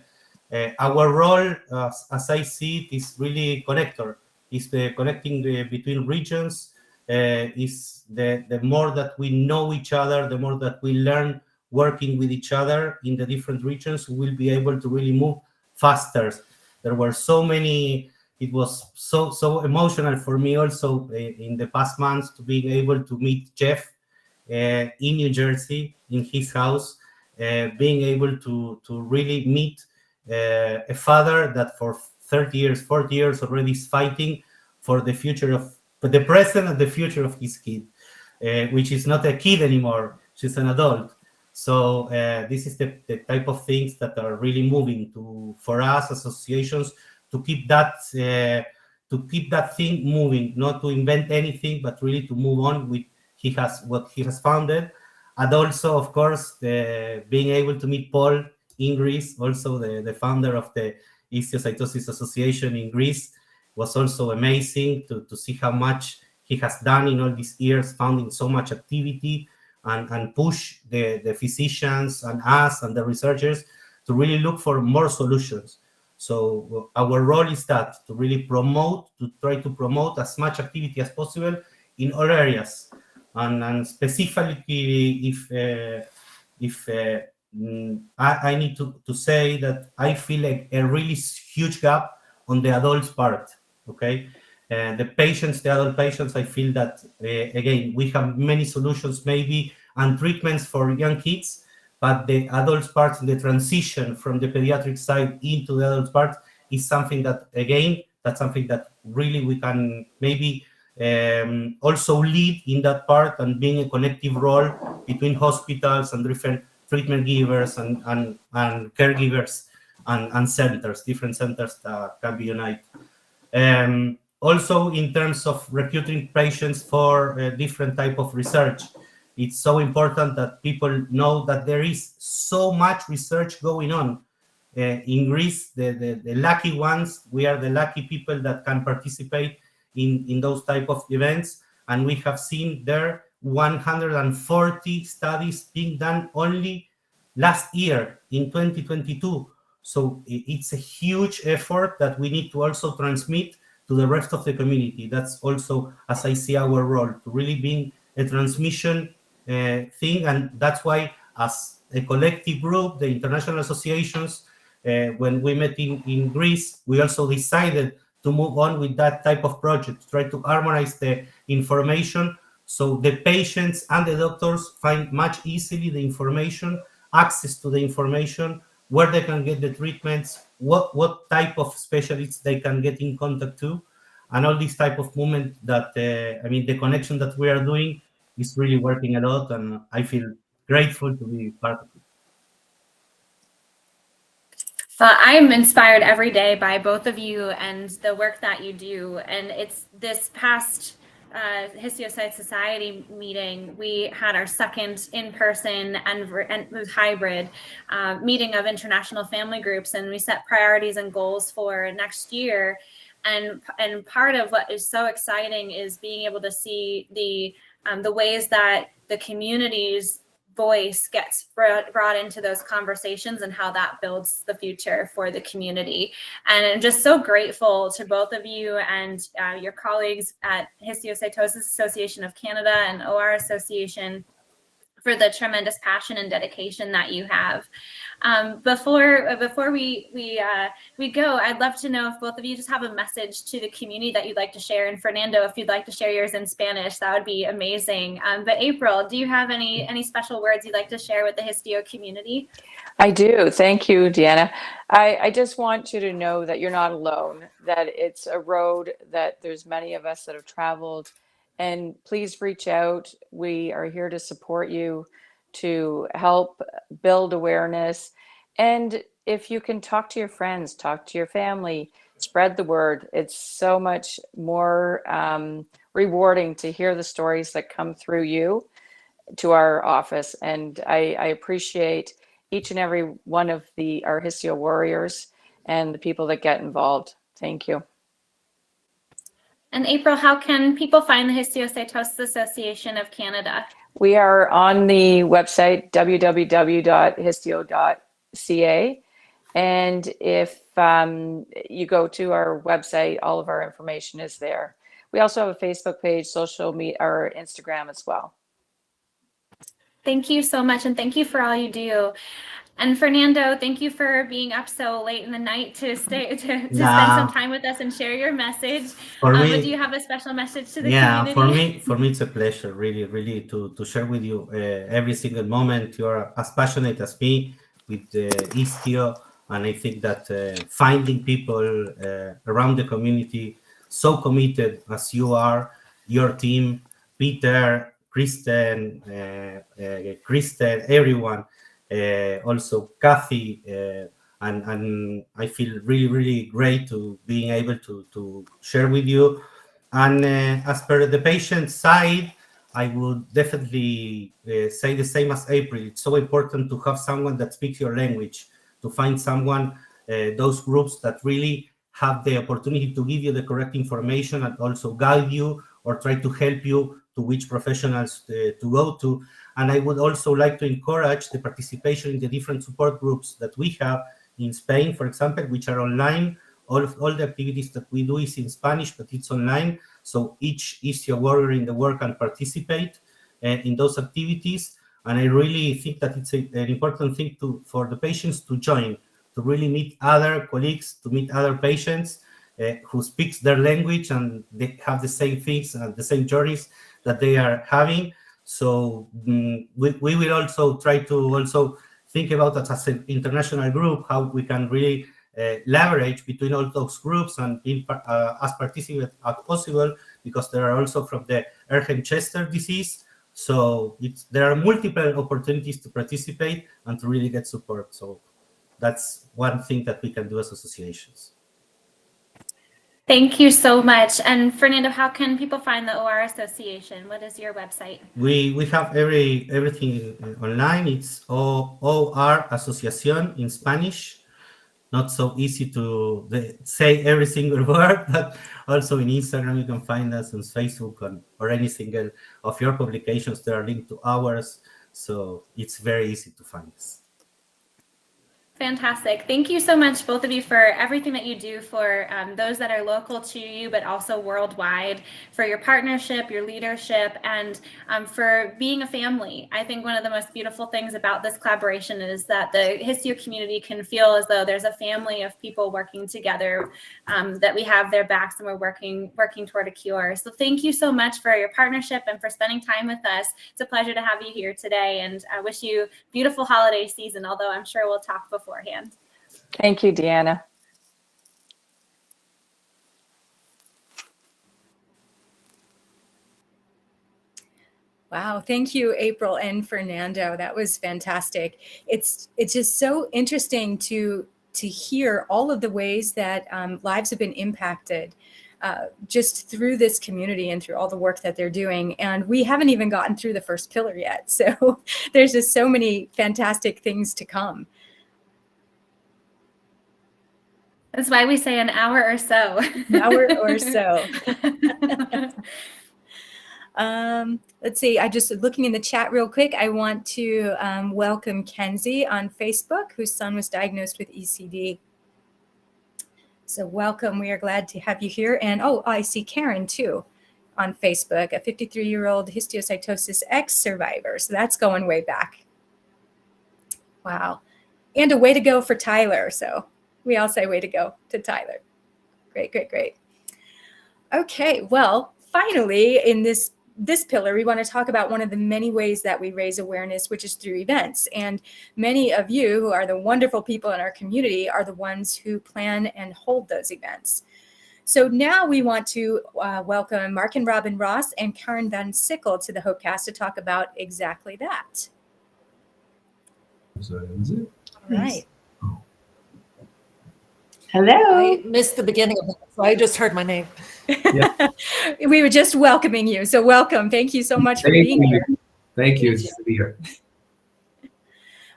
Our role, as I see it, is really connector, is the connecting between regions. Is the more that we know each other, the more that we learn working with each other in the different regions, we will be able to really move faster. There were so many, it was so emotional for me also in the past months to being able to meet Jeff in New Jersey, in his house, being able to really meet a father that for 30 years, 40 years already is fighting for the future of, but the present and the future of his kid, which is not a kid anymore, she's an adult. So this is the type of things that are really moving for us associations to keep that thing moving, not to invent anything, but really to move on with what he has founded. And also, of course, being able to meet Paul in Greece, also the founder of the Histiocytosis Association in Greece, was also amazing to see how much he has done in all these years, founding so much activity and push the physicians and us and the researchers to really look for more solutions. So our role is that to really try to promote as much activity as possible in all areas. And specifically, if I need to say that I feel like a really huge gap on the adults part, okay? The adult patients, I feel that, again, we have many solutions maybe and treatments for young kids, but the adults part, the transition from the pediatric side into the adult part is something that, again, that's something that really we can maybe also lead in that part, and being a connective role between hospitals and different treatment givers and caregivers and centers, different centers that can be united. Also, in terms of recruiting patients for different type of research, it's so important that people know that there is so much research going on. In Greece, the lucky ones, we are the lucky people that can participate in those type of events. And we have seen there 140 studies being done only last year in 2022. So it's a huge effort that we need to also transmit to the rest of the community. That's also, as I see, our role, to really be a transmission thing. And that's why, as a collective group, the international associations, when we met in Greece, we also decided to move on with that type of project, to try to harmonize the information, so the patients and the doctors find much easily the information, access to the information, where they can get the treatments, what type of specialists they can get in contact to, and all this type of movement that, the connection that we are doing is really working a lot, and I feel grateful to be part of it. Well, I'm inspired every day by both of you and the work that you do. And it's this past Histiocyte Society meeting, we had our second in-person and it was hybrid meeting of international family groups, and we set priorities and goals for next year. And part of what is so exciting is being able to see the ways that the community's voice gets brought into those conversations and how that builds the future for the community. And I'm just so grateful to both of you and your colleagues at Histiocytosis Association of Canada and OR Association for the tremendous passion and dedication that you have. Before we go, I'd love to know if both of you just have a message to the community that you'd like to share. And Fernando, if you'd like to share yours in Spanish, that would be amazing. But April, do you have any special words you'd like to share with the Histio community? I do. Thank you, Deanna. I just want you to know that you're not alone, that it's a road that there's many of us that have traveled. And please reach out. We are here to support you, to help build awareness. And if you can talk to your friends, talk to your family, spread the word. It's so much more rewarding to hear the stories that come through you to our office. And I appreciate each and every one of our Histio warriors and the people that get involved. Thank you. And April, how can people find the Histiocytosis Association of Canada? We are on the website www.histio.ca. And if you go to our website, all of our information is there. We also have a Facebook page, social media, or Instagram as well. Thank you so much, and thank you for all you do. And Fernando, thank you for being up so late in the night to spend some time with us and share your message. For me, but do you have a special message to the community? For me, it's a pleasure, really, to share with you every single moment. You are as passionate as me with Istio, and I think that finding people around the community so committed as you are, your team, Peter, Kristen, everyone. Also Kathy, and I feel really great to being able to share with you. And as per the patient side, I would definitely say the same as April. It's so important to have someone that speaks your language, to find someone, those groups that really have the opportunity to give you the correct information and also guide you or try to help you to which professionals to go to. And I would also like to encourage the participation in the different support groups that we have in Spain, for example, which are online. All the activities that we do is in Spanish, but it's online. So each Istio warrior in the world can participate in those activities. And I really think that it's an important thing for the patients to join, to really meet other colleagues, to meet other patients who speaks their language and they have the same things and the same journeys that they are having. So we will also try to also think about that as an international group, how we can really leverage between all those groups and be as participant as possible, because there are also from the Chester disease. So there are multiple opportunities to participate and to really get support. So that's one thing that we can do as associations. Thank you so much. And Fernando, how can people find the OR Association? What is your website? We have everything online. It's OR Asociación in Spanish. Not so easy to say every single word, but also in Instagram you can find us, on Facebook, or any single of your publications that are linked to ours. So it's very easy to find us. Fantastic. Thank you so much, both of you, for everything that you do for those that are local to you, but also worldwide, for your partnership, your leadership, and for being a family. I think one of the most beautiful things about this collaboration is that the Histio community can feel as though there's a family of people working together, that we have their backs and we're working toward a cure. So thank you so much for your partnership and for spending time with us. It's a pleasure to have you here today, and I wish you a beautiful holiday season, although I'm sure we'll talk beforehand. Thank you, Deanna. Wow, thank you, April and Fernando. That was fantastic. It's just so interesting to hear all of the ways that lives have been impacted just through this community and through all the work that they're doing. And we haven't even gotten through the first pillar yet. So there's just so many fantastic things to come. That's why we say an hour or so. An hour or so. Let's see, I just looking in the chat real quick. I want to welcome Kenzie on Facebook, whose son was diagnosed with ECD. So welcome. We are glad to have you here. And oh, I see Karen too on Facebook, a 53-year-old histiocytosis X survivor. So that's going way back. Wow. And a way to go for Tyler. So we all say way to go to Tyler. Great, great, great. Okay, well, finally, in this pillar, we want to talk about one of the many ways that we raise awareness, which is through events. And many of you who are the wonderful people in our community are the ones who plan and hold those events. So now we want to welcome Mark and Robin Ross and Karen Van Sickle to the HopeCast to talk about exactly that. So is it? All right. Hello. I missed the beginning of that, so I just heard my name. Yeah. We were just welcoming you. So welcome. Thank you so much for being here. Thank you. It's good to be here.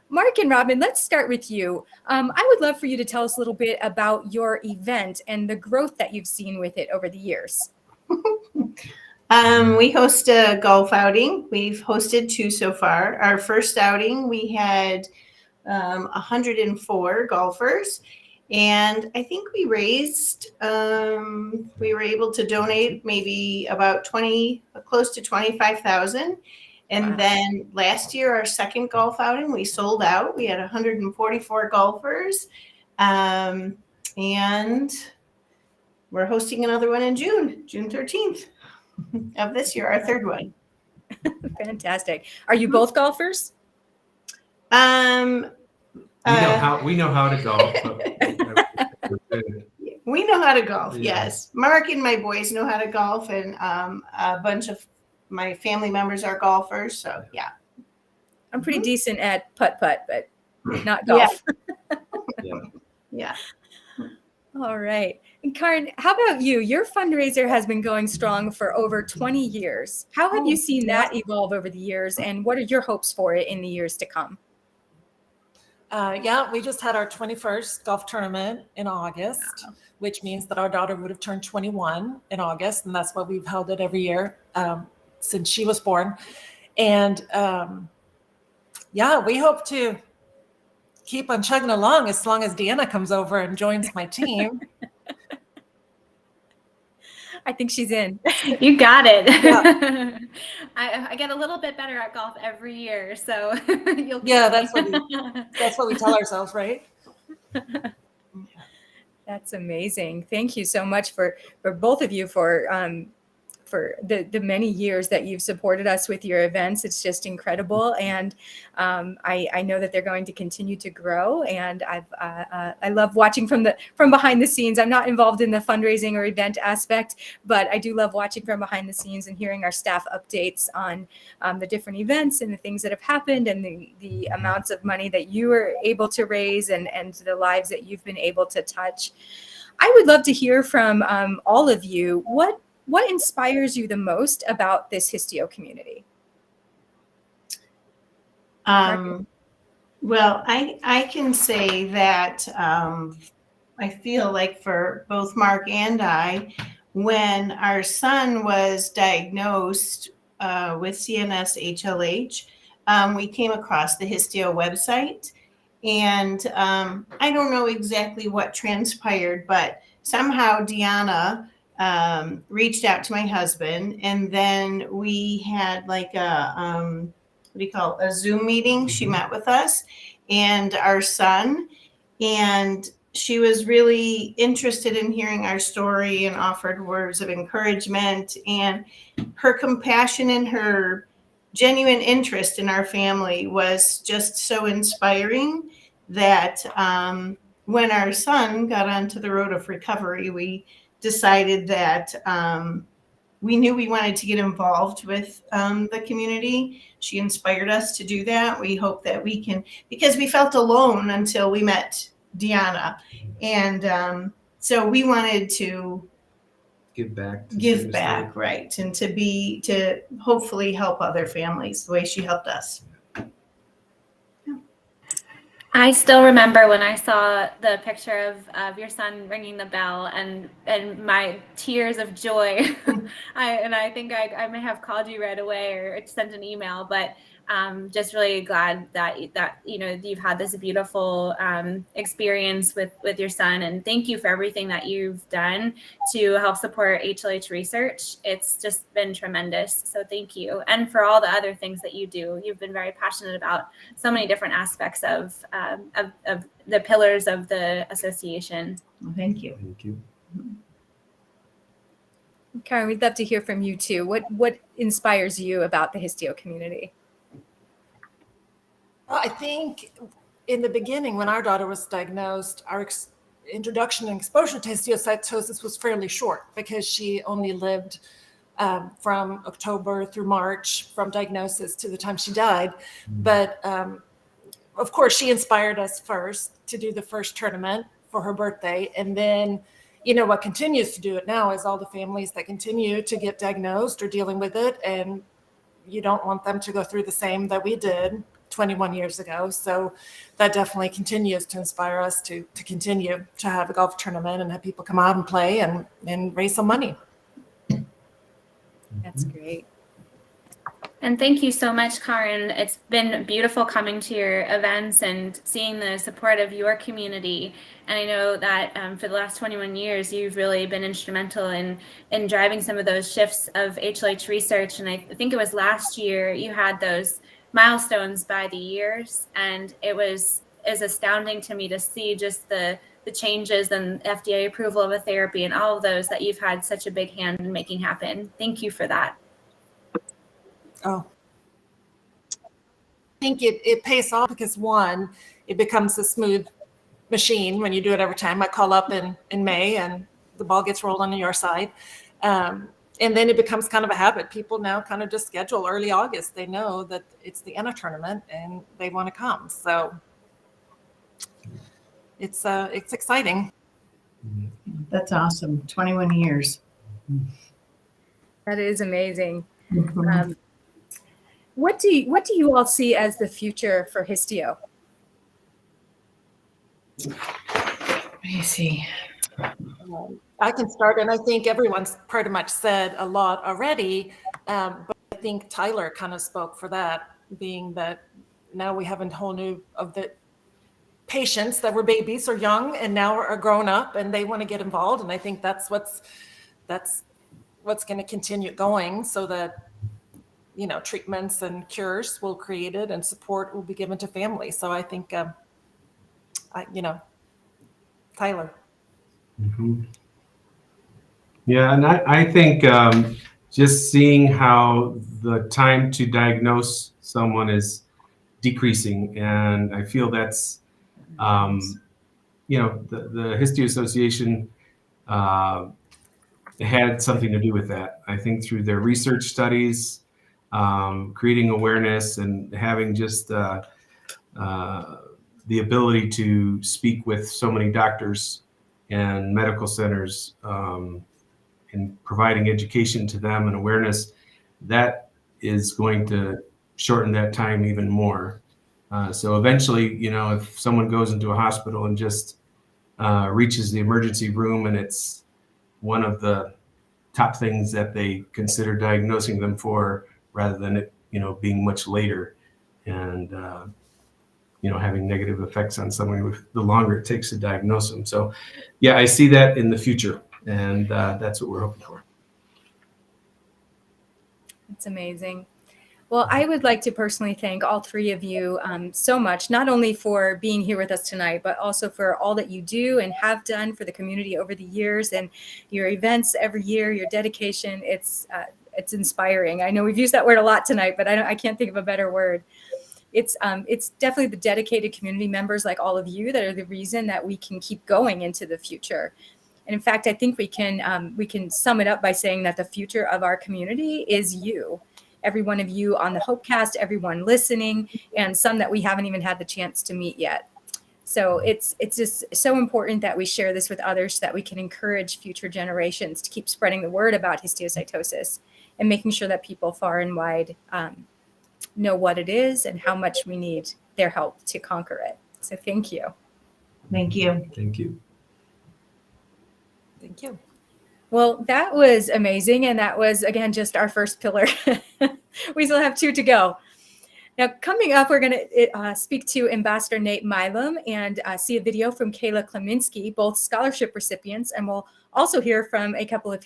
Mark and Robin, let's start with you. I would love for you to tell us a little bit about your event and the growth that you've seen with it over the years. We host a golf outing. We've hosted 2 so far. Our first outing, we had 104 golfers. And I think we raised, we were able to donate maybe about close to 25,000. And wow. Then last year, our second golf outing, we sold out. We had 144 golfers. And we're hosting another one in June 13th of this year, our third one. Fantastic. Are you both golfers? We know how to golf. We know how to golf, yes. Mark and my boys know how to golf, and a bunch of my family members are golfers, so yeah. I'm pretty decent at putt-putt, but not golf. Yeah. All right. And Karen, how about you? Your fundraiser has been going strong for over 20 years. How have you seen that evolve over the years, and what are your hopes for it in the years to come? Yeah, we just had our 21st golf tournament in August, which means that our daughter would have turned 21 in August, and that's why we've held it every year since she was born. And yeah, we hope to keep on chugging along as long as Deanna comes over and joins my team. I think she's in. You got it. Yeah. I get a little bit better at golf every year, so you'll. Yeah, that's what we tell ourselves, right? That's amazing. Thank you so much for both of you for the many years that you've supported us with your events. It's just incredible, and I know that they're going to continue to grow. And I love watching from behind the scenes. I'm not involved in the fundraising or event aspect, but I do love watching from behind the scenes and hearing our staff updates on the different events and the things that have happened and the amounts of money that you were able to raise and the lives that you've been able to touch. I would love to hear from all of you. What inspires you the most about this Histio community? Well, I can say that I feel like for both Mark and I, when our son was diagnosed with CNS HLH, we came across the Histio website, And I don't know exactly what transpired, but somehow Deanna reached out to my husband, and then we had like a what do you call it? A Zoom meeting. She met with us and our son, and she was really interested in hearing our story and offered words of encouragement, and her compassion and her genuine interest in our family was just so inspiring that when our son got onto the road of recovery, we decided that we knew we wanted to get involved with the community. She inspired us to do that. We hope that we can, because we felt alone until we met Deanna. And so we wanted to Give back. give back, right, and to hopefully help other families the way she helped us. I still remember when I saw the picture of your son ringing the bell and my tears of joy. I think I may have called you right away or sent an email, but just really glad that you've had this beautiful experience with your son, and thank you for everything that you've done to help support HLH research. It's just been tremendous. So thank you, and for all the other things that you do. You've been very passionate about so many different aspects of the pillars of the association. Well, thank you. Thank you. Karen, we'd love to hear from you too. What inspires you about the Histio community? I think in the beginning, when our daughter was diagnosed, our introduction and exposure to histiocytosis was fairly short because she only lived from October through March, from diagnosis to the time she died. But of course, she inspired us first to do the first tournament for her birthday. And then, what continues to do it now is all the families that continue to get diagnosed or dealing with it. And you don't want them to go through the same that we did 21 years ago. So that definitely continues to inspire us to continue to have a golf tournament and have people come out and play and raise some money. That's great. And thank you so much, Karen. It's been beautiful coming to your events and seeing the support of your community. And I know that for the last 21 years, you've really been instrumental in driving some of those shifts of HLH research. And I think it was last year you had those milestones by the years. And it was astounding to me to see just the changes and FDA approval of a therapy and all of those that you've had such a big hand in making happen. Thank you for that. Oh, I think it pays off because one, it becomes a smooth machine when you do it every time. I call up in May and the ball gets rolled on your side. And then it becomes kind of a habit. People now kind of just schedule early August. They know that it's the ENA tournament and they want to come. So it's exciting. That's awesome. 21 years. That is amazing. Mhm. What do you all see as the future for Histio? Let me see. I can start, and I think everyone's pretty much said a lot already, but I think Tyler kind of spoke for that, being that now we have a whole new of the patients that were babies or young and now are grown up and they want to get involved, and I think that's what's going to continue going, so that treatments and cures will be created and support will be given to families. So I think Tyler. Mm-hmm. Yeah, and I think just seeing how the time to diagnose someone is decreasing, and I feel that's the Histio Association had something to do with that. I think through their research studies, creating awareness and having just the ability to speak with so many doctors and medical centers and providing education to them and awareness, that is going to shorten that time even more. So eventually, if someone goes into a hospital and just reaches the emergency room and it's one of the top things that they consider diagnosing them for, rather than it, being much later. And having negative effects on someone the longer it takes to diagnose them. So yeah, I see that in the future, and that's what we're hoping for. That's amazing. Well, I would like to personally thank all three of you so much, not only for being here with us tonight, but also for all that you do and have done for the community over the years, and your events every year, your dedication. It's inspiring. I know we've used that word a lot tonight, but I can't think of a better word. It's definitely the dedicated community members like all of you that are the reason that we can keep going into the future. And in fact, I think we can sum it up by saying that the future of our community is you. Every one of you on the HopeCast, everyone listening, and some that we haven't even had the chance to meet yet. So it's just so important that we share this with others so that we can encourage future generations to keep spreading the word about histiocytosis and making sure that people far and wide know what it is and how much we need their help to conquer it. So thank you. Thank you. Thank you. Thank you. Well, that was amazing. And that was, again, just our first pillar. We still have 2 to go. Now, coming up, we're going to speak to Ambassador Nate Milam and see a video from Kayla Kleminski, both scholarship recipients, and we'll also hear from a couple of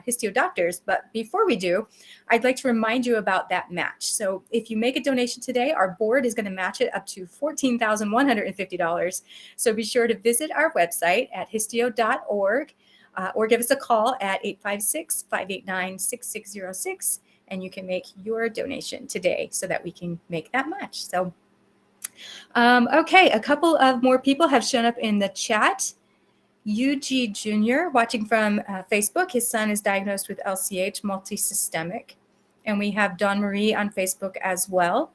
histio doctors. But before we do, I'd like to remind you about that match. So if you make a donation today, our board is going to match it up to $14,150. So be sure to visit our website at histio.org or give us a call at 856-589-6606. And you can make your donation today so that we can make that match. So, okay, a couple of more people have shown up in the chat. UG Jr., watching from Facebook, his son is diagnosed with LCH, multisystemic. And we have Dawn Marie on Facebook as well,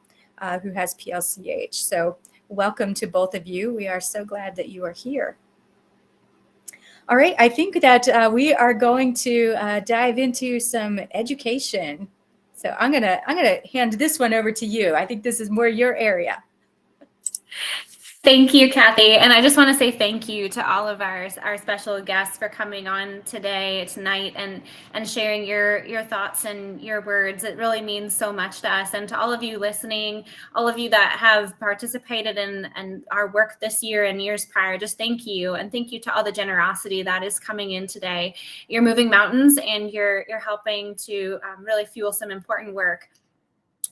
who has PLCH. So welcome to both of you. We are so glad that you are here. All right, I think that we are going to dive into some education. So I'm gonna hand this one over to you. I think this is more your area. Thank you, Kathy. And I just want to say thank you to all of our special guests for coming on tonight, and sharing your thoughts and your words. It really means so much to us. And to all of you listening, all of you that have participated in our work this year and years prior, just thank you. And thank you to all the generosity that is coming in today. You're moving mountains, and you're helping to really fuel some important work.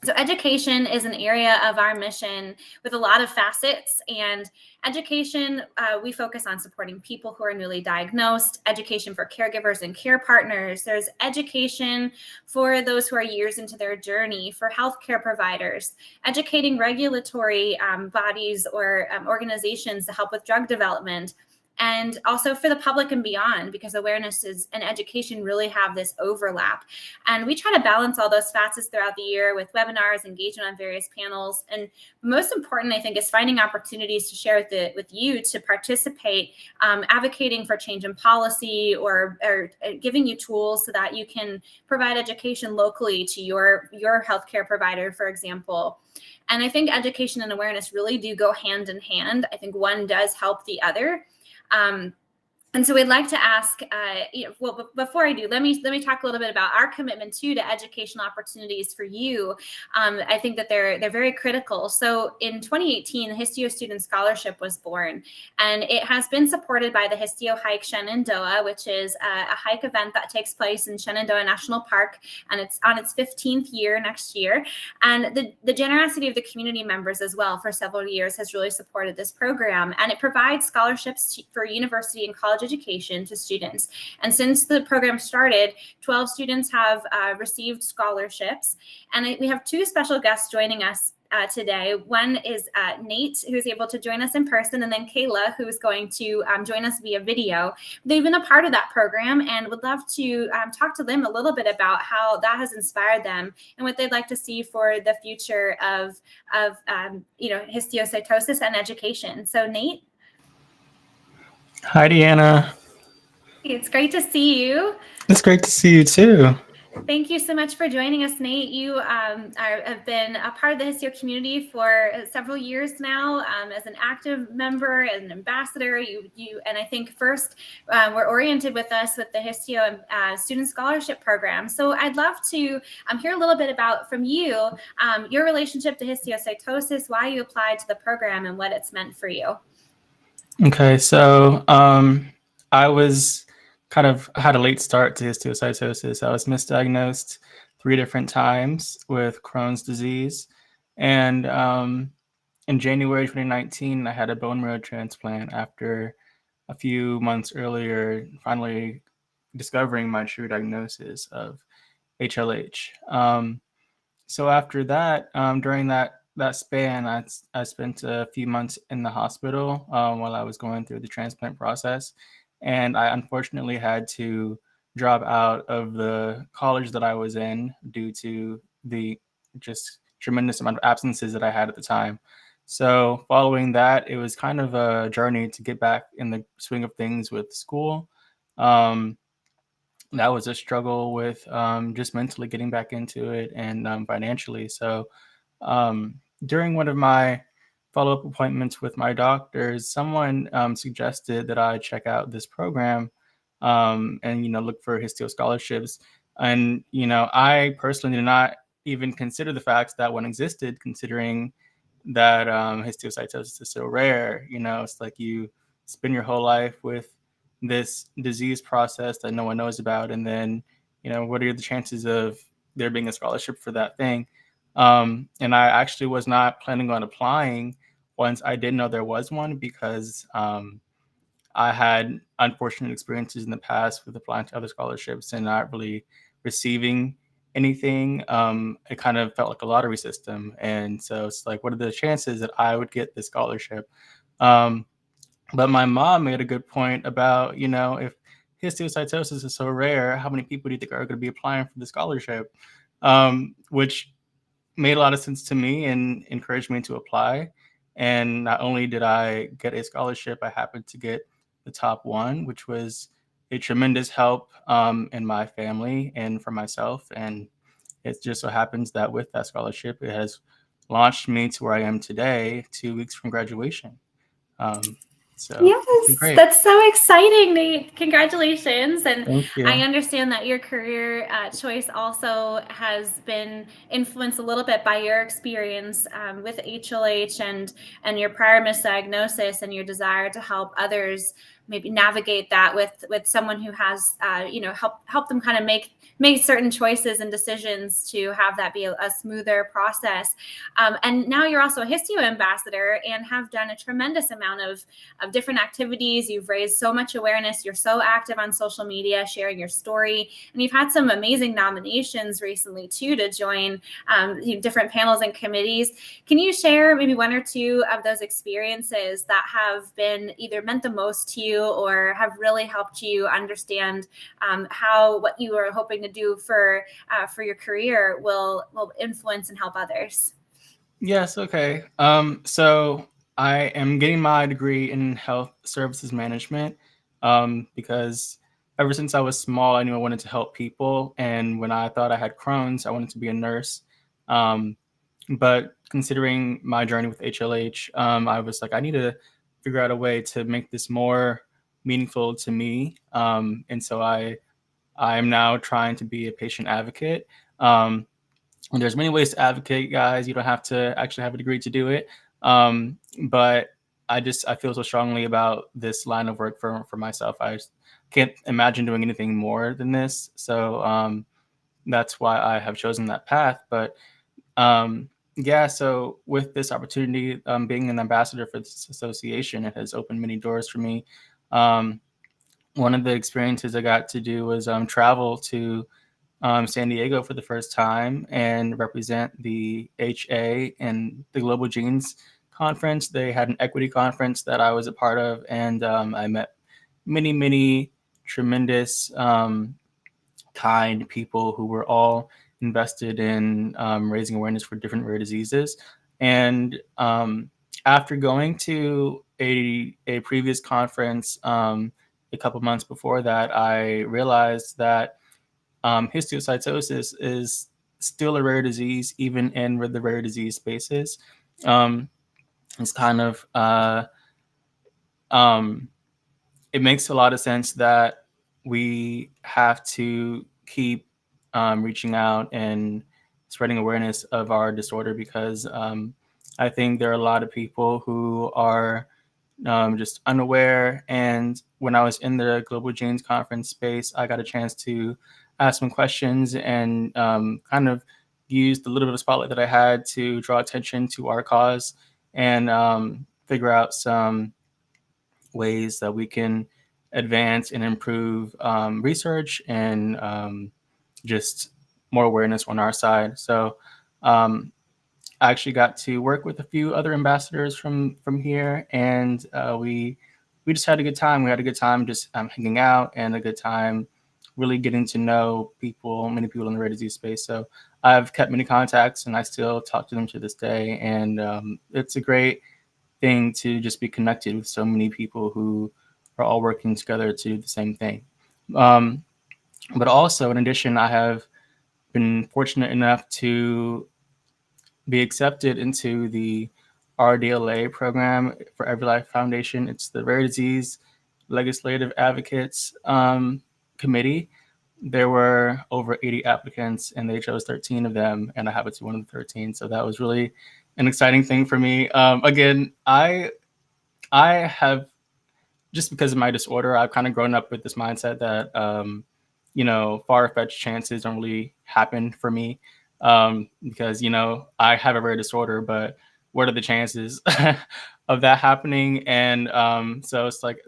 So education is an area of our mission with a lot of facets, and education, we focus on supporting people who are newly diagnosed, education for caregivers and care partners. There's education for those who are years into their journey, for healthcare providers, educating regulatory bodies or organizations to help with drug development, and also for the public and beyond, because awareness and education really have this overlap. And we try to balance all those facets throughout the year with webinars, engagement on various panels. And most important, I think, is finding opportunities to share with you to participate, advocating for change in policy, or giving you tools so that you can provide education locally to your healthcare provider, for example. And I think education and awareness really do go hand in hand. I think one does help the other. And so we'd like to ask, well, before I do, let me talk a little bit about our commitment to educational opportunities for you. I think that they're very critical. So in 2018, the Histio Student Scholarship was born, and it has been supported by the Histio Hike Shenandoah, which is a hike event that takes place in Shenandoah National Park, and it's on its 15th year next year. And the generosity of the community members as well for several years has really supported this program, and it provides scholarships for university and college education to students. And since the program started, 12 students have received scholarships. And we have 2 special guests joining us today. One is Nate, who's able to join us in person, and then Kayla, who's going to join us via video. They've been a part of that program, and would love to talk to them a little bit about how that has inspired them and what they'd like to see for the future of histiocytosis and education. So Nate. Hi, Deanna. It's great to see you. It's great to see you too. Thank you so much for joining us, Nate. You have been a part of the Histio community for several years now as an active member and an ambassador. And I think first were oriented with us with the Histio Student Scholarship Program. So I'd love to hear a little bit about from you, your relationship to histiocytosis, why you applied to the program, and what it's meant for you. Okay, so I was had a late start to histiocytosis. I was misdiagnosed 3 different times with Crohn's disease, and in January 2019, I had a bone marrow transplant after a few months earlier, finally discovering my true diagnosis of HLH. So after that, during that span, I spent a few months in the hospital while I was going through the transplant process, and I unfortunately had to drop out of the college that I was in due to the just tremendous amount of absences that I had at the time. So following that, it was kind of a journey to get back in the swing of things with school. Um, that was a struggle with just mentally getting back into it and financially. So during one of my follow-up appointments with my doctors, someone suggested that I check out this program and look for histio scholarships. And I personally did not even consider the fact that one existed, considering that histiocytosis is so rare. It's like you spend your whole life with this disease process that no one knows about, and then what are the chances of there being a scholarship for that thing? And I actually was not planning on applying once I did know there was one, because I had unfortunate experiences in the past with applying to other scholarships and not really receiving anything. It kind of felt like a lottery system. And so it's like, what are the chances that I would get this scholarship? But my mom made a good point about, if histiocytosis is so rare, how many people do you think are going to be applying for the scholarship? Which made a lot of sense to me and encouraged me to apply. And not only did I get a scholarship, I happened to get the top one, which was a tremendous help in my family and for myself. And it just so happens that with that scholarship, it has launched me to where I am today, 2 weeks from graduation. So it's been Yes, great. that's so exciting, Nate. Congratulations. And Thank you. I understand that your career choice also has been influenced a little bit by your experience with HLH and your prior misdiagnosis and your desire to help others maybe navigate that with someone who has help them kind of make certain choices and decisions to have that be a smoother process. And now you're also a Histio ambassador and have done a tremendous amount of different activities. You've raised so much awareness. You're so active on social media, sharing your story. And you've had some amazing nominations recently too to join different panels and committees. Can you share maybe one or two of those experiences that have been either meant the most to you or have really helped you understand how what you are hoping to do for your career will influence and help others? Yes, okay. So I am getting my degree in health services management because ever since I was small, I knew I wanted to help people. And when I thought I had Crohn's, I wanted to be a nurse. But considering my journey with HLH, I was like, I need to figure out a way to make this more meaningful to me. And so I am now trying to be a patient advocate. And there's many ways to advocate, guys. You don't have to actually have a degree to do it. But I feel so strongly about this line of work for myself. I just can't imagine doing anything more than this. So that's why I have chosen that path. But yeah, so with this opportunity, being an ambassador for this association, it has opened many doors for me. One of the experiences I got to do was travel to San Diego for the first time and represent the HA and the Global Genes Conference. They had an equity conference that I was a part of, and I met many tremendous, kind people who were all invested in raising awareness for different rare diseases. And after going to a previous conference a couple months before that, I realized that histiocytosis is still a rare disease, even in the rare disease spaces. It's kind of it makes a lot of sense that we have to keep reaching out and spreading awareness of our disorder, because I think there are a lot of people who are just unaware. And when I was in the Global Genes Conference space, I got a chance to ask some questions and kind of use the little bit of spotlight that I had to draw attention to our cause and figure out some ways that we can advance and improve research and just more awareness on our side. So I actually got to work with a few other ambassadors from here, and we just had a good time. We had a good time just hanging out, and a good time really getting to know many people in the rare disease space. So I've kept many contacts, and I still talk to them to this day. And it's a great thing to just be connected with so many people who are all working together to do the same thing. But also, in addition, I have been fortunate enough to be accepted into the RDLA program for Every Life Foundation. It's the Rare Disease Legislative Advocates Committee. There were over 80 applicants, and they chose 13 of them, and I happened to be one of the 13. So that was really an exciting thing for me. Again, I have, just because of my disorder, I've kind of grown up with this mindset that far-fetched chances don't really happen for me, because I have a rare disorder, but what are the chances of that happening? And so it's like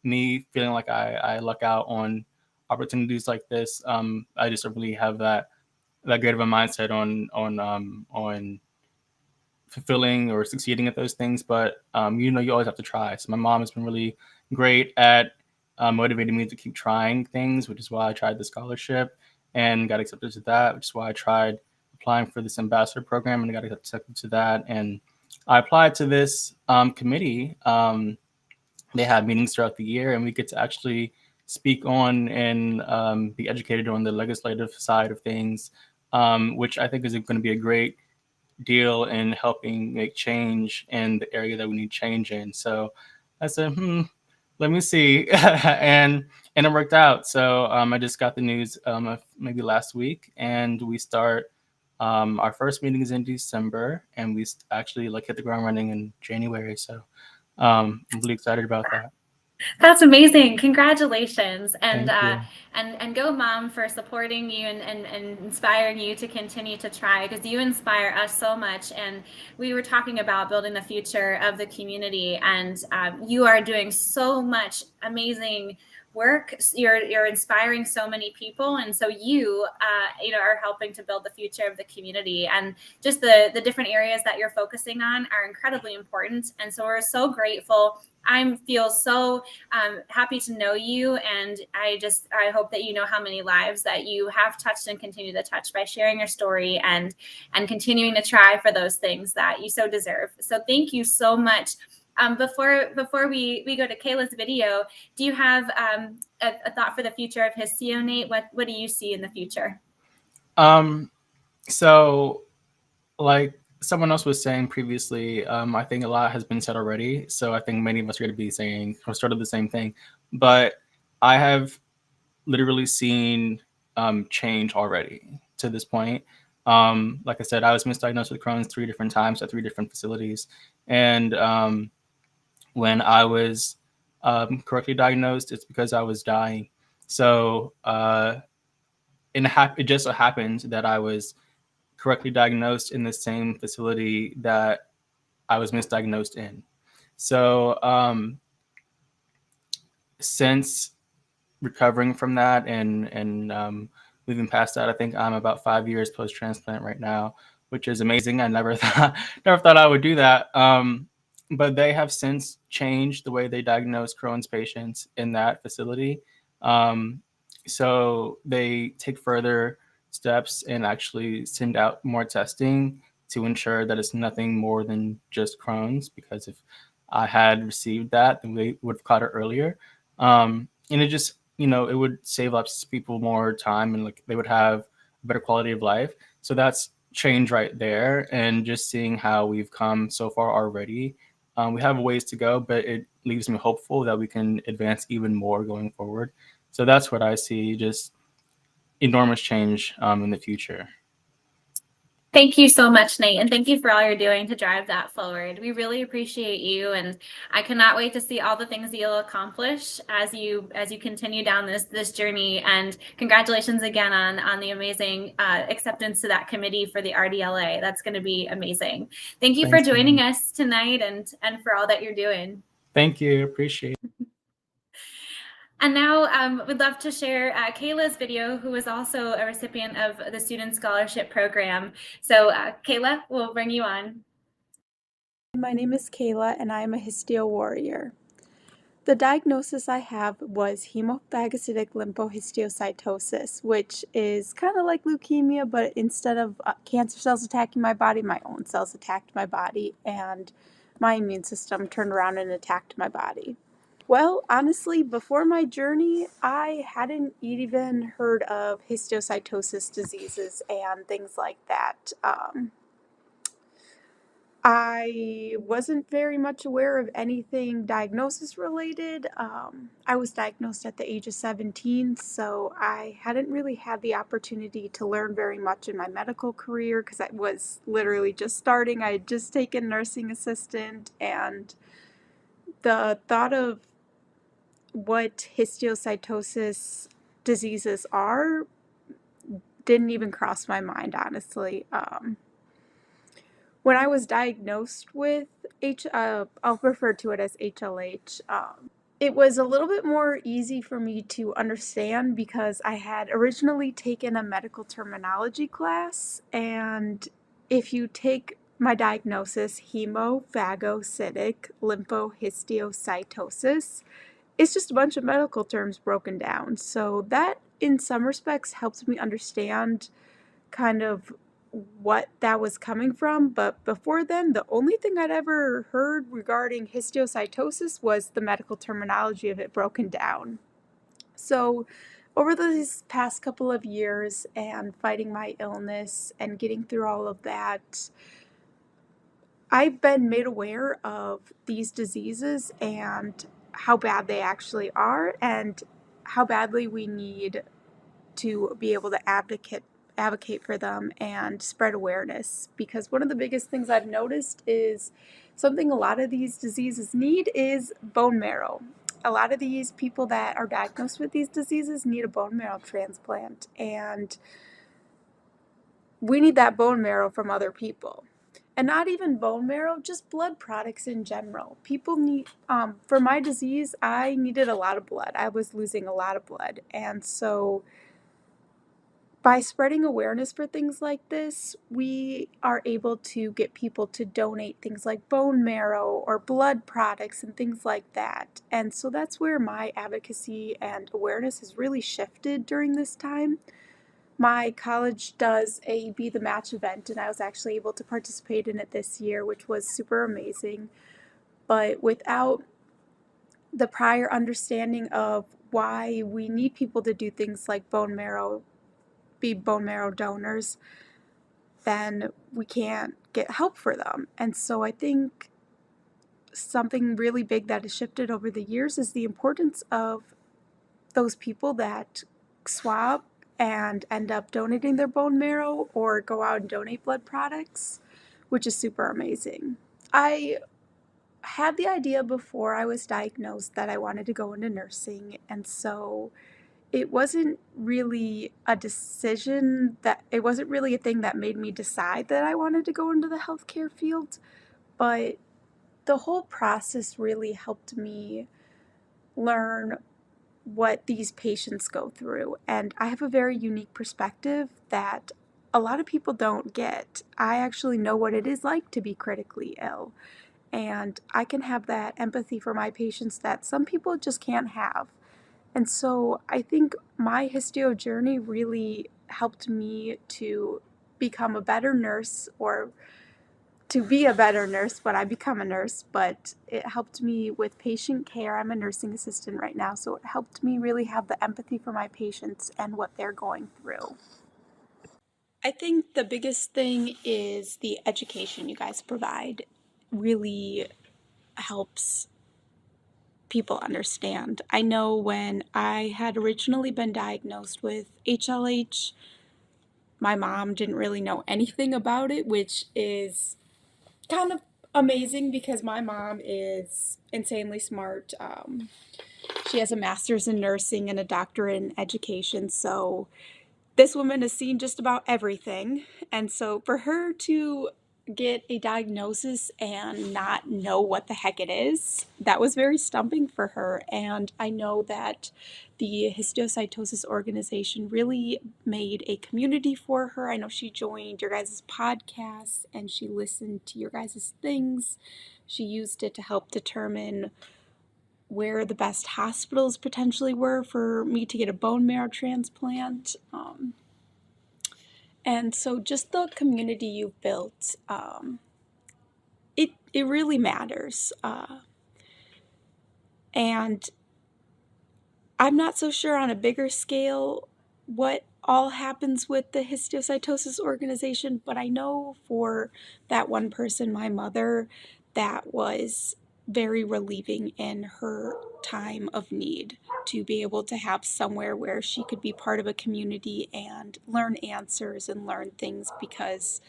me feeling like I luck out on opportunities like this. I just don't really have that great of a mindset on fulfilling or succeeding at those things, but you always have to try. So my mom has been really great at motivating me to keep trying things, which is why I tried the scholarship and got accepted to that, which is why I tried applying for this ambassador program and got accepted to that. And I applied to this committee. They have meetings throughout the year, and we get to actually speak on and be educated on the legislative side of things, which I think is going to be a great deal in helping make change in the area that we need change in. So I said, let me see. and it worked out. So I just got the news maybe last week, and we start our first meeting is in December, and we actually hit the ground running in January. So I'm really excited about that. That's amazing. Congratulations. And Thank you. and go mom for supporting you and inspiring you to continue to try, because you inspire us so much. And we were talking about building the future of the community, and you are doing so much amazing work. You're inspiring so many people, and so you are helping to build the future of the community. And just the different areas that you're focusing on are incredibly important. And so we're so grateful. I feel so happy to know you, and I hope that you know how many lives that you have touched and continue to touch by sharing your story and continuing to try for those things that you so deserve. So thank you so much. Before we go to Kayla's video, do you have a thought for the future of Histio, Nate? What do you see in the future? So like someone else was saying previously, I think a lot has been said already. So I think many of us are going to be saying sort of the same thing. But I have literally seen change already to this point. Like I said, I was misdiagnosed with Crohn's 3 different times at 3 different facilities. And when I was correctly diagnosed, it's because I was dying. So it just so happened that I was correctly diagnosed in the same facility that I was misdiagnosed in. So since recovering from that and moving past that, I think I'm about 5 years post-transplant right now, which is amazing. I never thought I would do that. But they have since changed the way they diagnose Crohn's patients in that facility. So they take further steps and actually send out more testing to ensure that it's nothing more than just Crohn's, because if I had received that, then we would have caught it earlier. And it would save lots of people more time, and like they would have a better quality of life. So that's change right there. And just seeing how we've come so far already, we have a ways to go, but it leaves me hopeful that we can advance even more going forward. So that's what I see, just enormous change in the future. Thank you so much, Nate, and thank you for all you're doing to drive that forward. We really appreciate you, and I cannot wait to see all the things that you'll accomplish as you continue down this journey. And congratulations again on the amazing acceptance to that committee for the RDLA. That's going to be amazing. Thank you for joining us tonight, and for all that you're doing. Thank you. Appreciate it. And now we'd love to share Kayla's video, who is also a recipient of the Student Scholarship Program. So Kayla, we'll bring you on. My name is Kayla, and I am a histio warrior. The diagnosis I have was hemophagocytic lymphohistiocytosis, which is kind of like leukemia, but instead of cancer cells attacking my body, my own cells attacked my body, and my immune system turned around and attacked my body. Well, honestly, before my journey, I hadn't even heard of histiocytosis diseases and things like that. I wasn't very much aware of anything diagnosis related. I was diagnosed at the age of 17, so I hadn't really had the opportunity to learn very much in my medical career because I was literally just starting. I had just taken nursing assistant, and the thought of what histiocytosis diseases are didn't even cross my mind, honestly. When I was diagnosed with I'll refer to it as HLH, it was a little bit more easy for me to understand because I had originally taken a medical terminology class, and if you take my diagnosis, hemophagocytic lymphohistiocytosis, it's just a bunch of medical terms broken down. So that, in some respects, helps me understand kind of what that was coming from. But before then, the only thing I'd ever heard regarding histiocytosis was the medical terminology of it broken down. So over these past couple of years and fighting my illness and getting through all of that, I've been made aware of these diseases and how bad they actually are and how badly we need to be able to advocate for them and spread awareness. Because one of the biggest things I've noticed is something a lot of these diseases need is bone marrow. A lot of these people that are diagnosed with these diseases need a bone marrow transplant, and we need that bone marrow from other people. And not even bone marrow, just blood products in general. People need, for my disease, I needed a lot of blood. I was losing a lot of blood. And so by spreading awareness for things like this, we are able to get people to donate things like bone marrow or blood products and things like that. And so that's where my advocacy and awareness has really shifted during this time. My college does a Be the Match event, and I was actually able to participate in it this year, which was super amazing. But without the prior understanding of why we need people to do things like bone marrow, be bone marrow donors, then we can't get help for them. And so I think something really big that has shifted over the years is the importance of those people that swap and end up donating their bone marrow or go out and donate blood products, which is super amazing. I had the idea before I was diagnosed that I wanted to go into nursing, and so it wasn't really a decision it wasn't really a thing that made me decide that I wanted to go into the healthcare field, but the whole process really helped me learn what these patients go through. And I have a very unique perspective that a lot of people don't get. I actually know what it is like to be critically ill, and I can have that empathy for my patients that some people just can't have. And so I think my histio journey really helped me to become a better nurse or to be a better nurse when I become a nurse, but it helped me with patient care. I'm a nursing assistant right now, so it helped me really have the empathy for my patients and what they're going through. I think the biggest thing is the education you guys provide really helps people understand. I know when I had originally been diagnosed with HLH, my mom didn't really know anything about it, which is kind of amazing because my mom is insanely smart. She has a master's in nursing and a doctorate in education, so this woman has seen just about everything. And so for her to get a diagnosis and not know what the heck it is, that was very stumping for her. And I know that the histiocytosis organization really made a community for her. I know she joined your guys' podcasts and she listened to your guys' things. She used it to help determine where the best hospitals potentially were for me to get a bone marrow transplant. And so just the community you've built, it really matters. And I'm not so sure on a bigger scale what all happens with the histiocytosis organization, but I know for that one person, my mother, that was very relieving in her time of need to be able to have somewhere where she could be part of a community and learn answers and learn things, because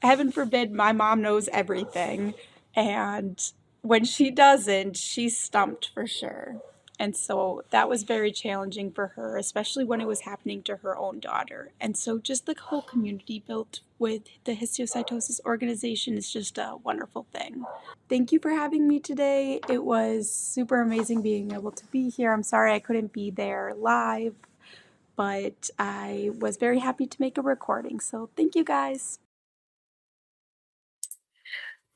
heaven forbid my mom knows everything, and when she doesn't, she's stumped for sure. And so that was very challenging for her, especially when it was happening to her own daughter. And so just the whole community built with the histiocytosis organization is just a wonderful thing. Thank you for having me today. It was super amazing being able to be here. I'm sorry I couldn't be there live, but I was very happy to make a recording. So thank you guys.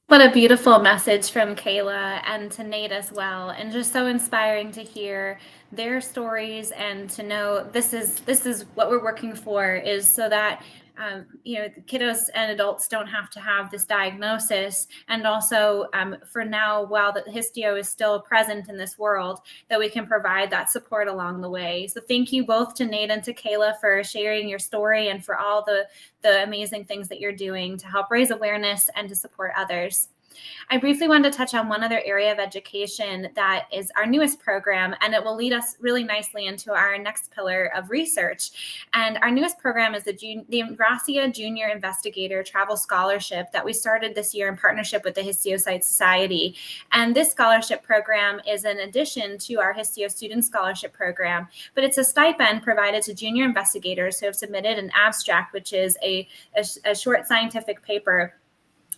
What a beautiful message from Kayla and to Nate as well, and just so inspiring to hear their stories and to know this is what we're working for, is so that the kiddos and adults don't have to have this diagnosis, and also for now, while the histio is still present in this world, that we can provide that support along the way. So thank you both to Nate and to Kayla for sharing your story and for all the amazing things that you're doing to help raise awareness and to support others. I briefly wanted to touch on one other area of education that is our newest program, and it will lead us really nicely into our next pillar of research. And our newest program is the Ingrassia Junior Investigator Travel Scholarship that we started this year in partnership with the Histiocyte Society. And this scholarship program is an addition to our Histio Student Scholarship Program, but it's a stipend provided to junior investigators who have submitted an abstract, which is a short scientific paper,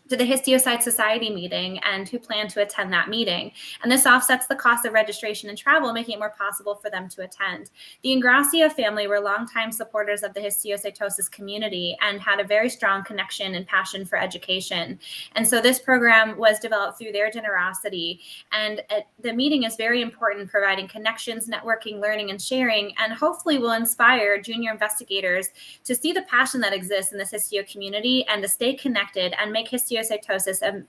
to the Histiocyte Society meeting and who plan to attend that meeting. And this offsets the cost of registration and travel, making it more possible for them to attend. The Ingrassia family were longtime supporters of the histiocytosis community and had a very strong connection and passion for education. And so this program was developed through their generosity. And the meeting is very important, providing connections, networking, learning, and sharing, and hopefully will inspire junior investigators to see the passion that exists in this histio community and to stay connected and make histiocytosis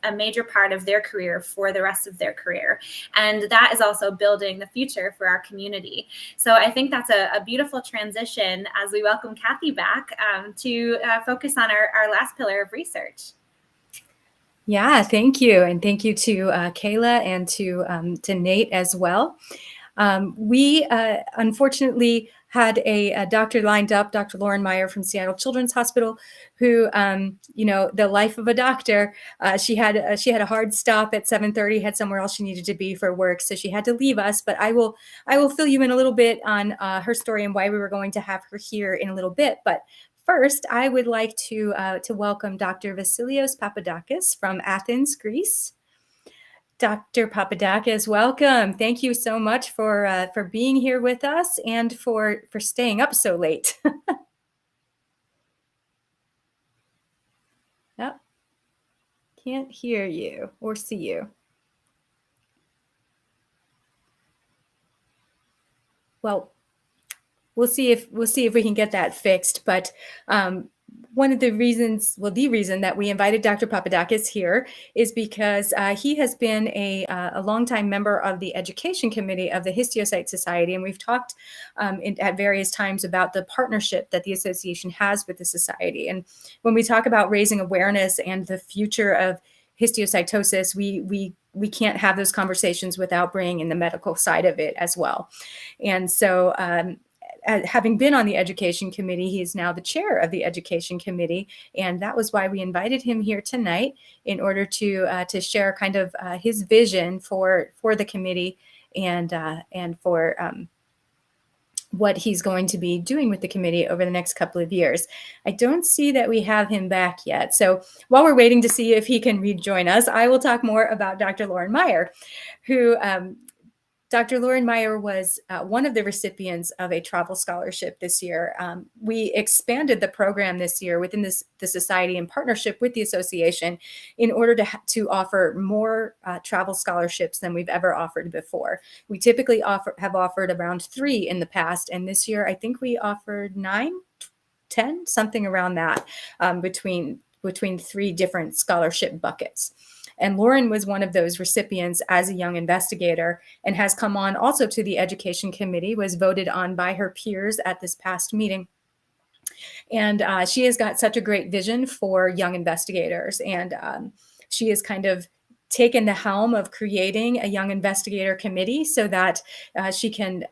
a major part of their career for the rest of their career. And that is also building the future for our community. So I think that's a beautiful transition as we welcome Kathy back to focus on our last pillar of research. Yeah, thank you. And thank you to Kayla and to Nate as well. We unfortunately had a doctor lined up, Dr. Lauren Meyer from Seattle Children's Hospital, who, the life of a doctor, she had a hard stop at 7:30, had somewhere else she needed to be for work, so she had to leave us. But I will fill you in a little bit on her story and why we were going to have her here in a little bit. But first, I would like to welcome Dr. Vasilios Papadakis from Athens, Greece. Dr. Papadakis, welcome. Thank you so much for being here with us and for staying up so late. Oh, can't hear you or see you. Well, we'll see if we can get that fixed. But one of the reasons, well, the reason that we invited Dr. Papadakis here is because he has been a longtime member of the education committee of the Histiocyte Society, and we've talked at various times about the partnership that the association has with the society. And when we talk about raising awareness and the future of histiocytosis, we can't have those conversations without bringing in the medical side of it as well. And so having been on the education committee, he is now the chair of the education committee. And that was why we invited him here tonight, in order to share kind of his vision for the committee and for what he's going to be doing with the committee over the next couple of years. I don't see that we have him back yet. So while we're waiting to see if he can rejoin us, I will talk more about Dr. Lauren Meyer, who Dr. Lauren Meyer was one of the recipients of a travel scholarship this year. We expanded the program this year within the society in partnership with the association in order to offer more travel scholarships than we've ever offered before. We typically have offered around 3 in the past, and this year I think we offered 9, 10, something around that, between 3 different scholarship buckets. And Lauren was one of those recipients as a young investigator, and has come on also to the education committee, was voted on by her peers at this past meeting. And she has got such a great vision for young investigators. And she has kind of taken the helm of creating a young investigator committee so that she can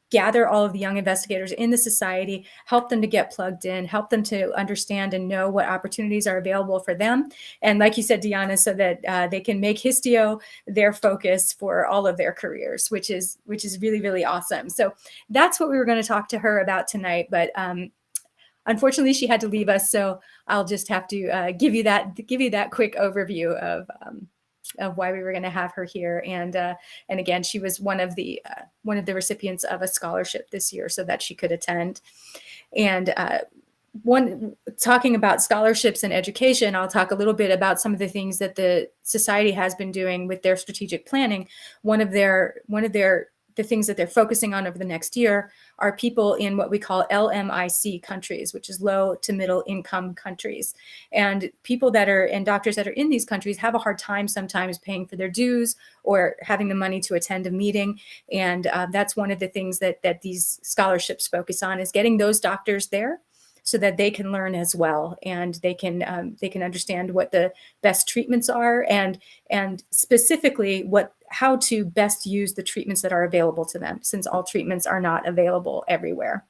gather all of the young investigators in the society, help them to get plugged in, help them to understand and know what opportunities are available for them. And like you said, Deanna, so that they can make Histio their focus for all of their careers, which is really, really awesome. So that's what we were going to talk to her about tonight. But unfortunately, she had to leave us. So I'll just have to give you that quick overview of why we were going to have her here. And again, she was one of the recipients of a scholarship this year so that she could attend. And talking about scholarships and education, I'll talk a little bit about some of the things that the society has been doing with their strategic planning. The things that they're focusing on over the next year are people in what we call LMIC countries, which is low to middle income countries. And doctors that are in these countries have a hard time sometimes paying for their dues or having the money to attend a meeting. And that's one of the things that these scholarships focus on, is getting those doctors there so that they can learn as well, and they can understand what the best treatments are, and specifically how to best use the treatments that are available to them, since all treatments are not available everywhere.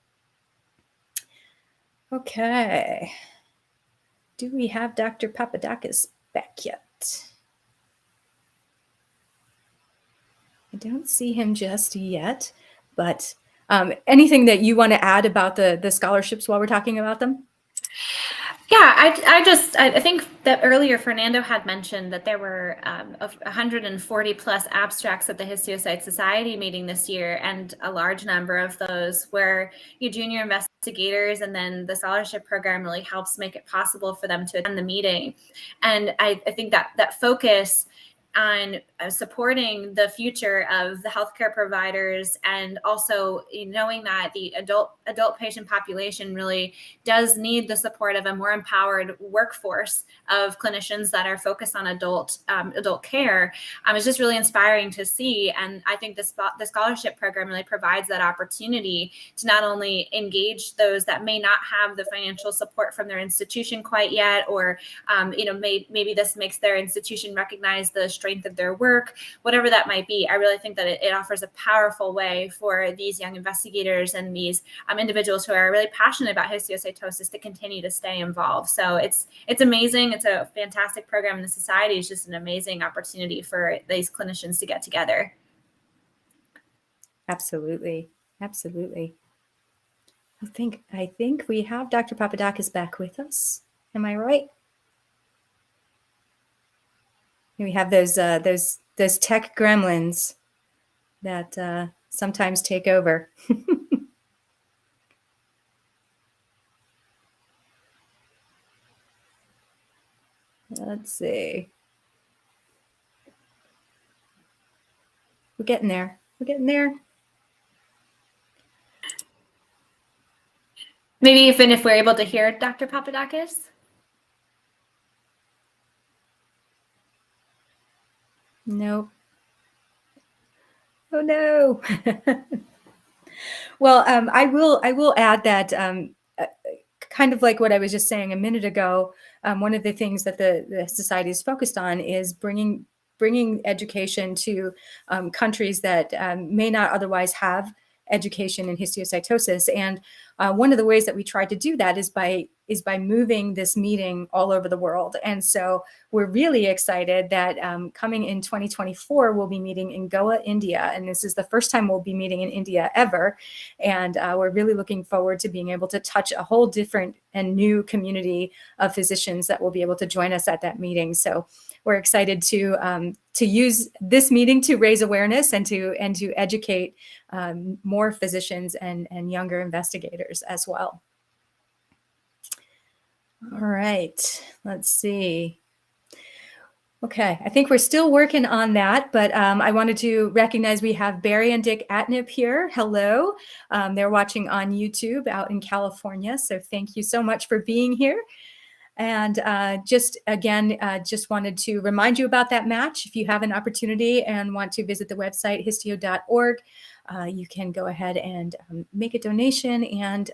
Okay. Do we have Dr. Papadakis back yet? I don't see him just yet, but anything that you want to add about the scholarships while we're talking about them? Yeah, I think that earlier Fernando had mentioned that there were 140 plus abstracts at the Histiocyte Society meeting this year, and a large number of those were junior investigators, and then the scholarship program really helps make it possible for them to attend the meeting. And I think that focus on supporting the future of the healthcare providers, and also knowing that the adult patient population really does need the support of a more empowered workforce of clinicians that are focused on adult care, is just really inspiring to see. And I think the scholarship program really provides that opportunity to not only engage those that may not have the financial support from their institution quite yet, or maybe this makes their institution recognize the strength of their work, whatever that might be. I really think that it offers a powerful way for these young investigators and these individuals who are really passionate about histiocytosis to continue to stay involved. So it's amazing. It's a fantastic program, and the society is just an amazing opportunity for these clinicians to get together. Absolutely. Absolutely. I think we have Dr. Papadakis back with us. Am I right? We have those tech gremlins that sometimes take over. Let's see. We're getting there. Maybe even if we're able to hear Dr. Papadakis. Nope. Oh no. Well, I will add that kind of like what I was just saying a minute ago, one of the things that the society is focused on is bringing education to countries that may not otherwise have education in histiocytosis. And one of the ways that we try to do that is by moving this meeting all over the world. And so we're really excited that coming in 2024, we'll be meeting in Goa, India. And this is the first time we'll be meeting in India ever. And we're really looking forward to being able to touch a whole different and new community of physicians that will be able to join us at that meeting. So we're excited to use this meeting to raise awareness and to educate more physicians and younger investigators as well. All right, let's see. Okay, I think we're still working on that, but I wanted to recognize we have Barry and Dick Atnip here. Hello. They're watching on YouTube out in California, so thank you so much for being here. And just wanted to remind you about that match. If you have an opportunity and want to visit the website histio.org, you can go ahead and make a donation, and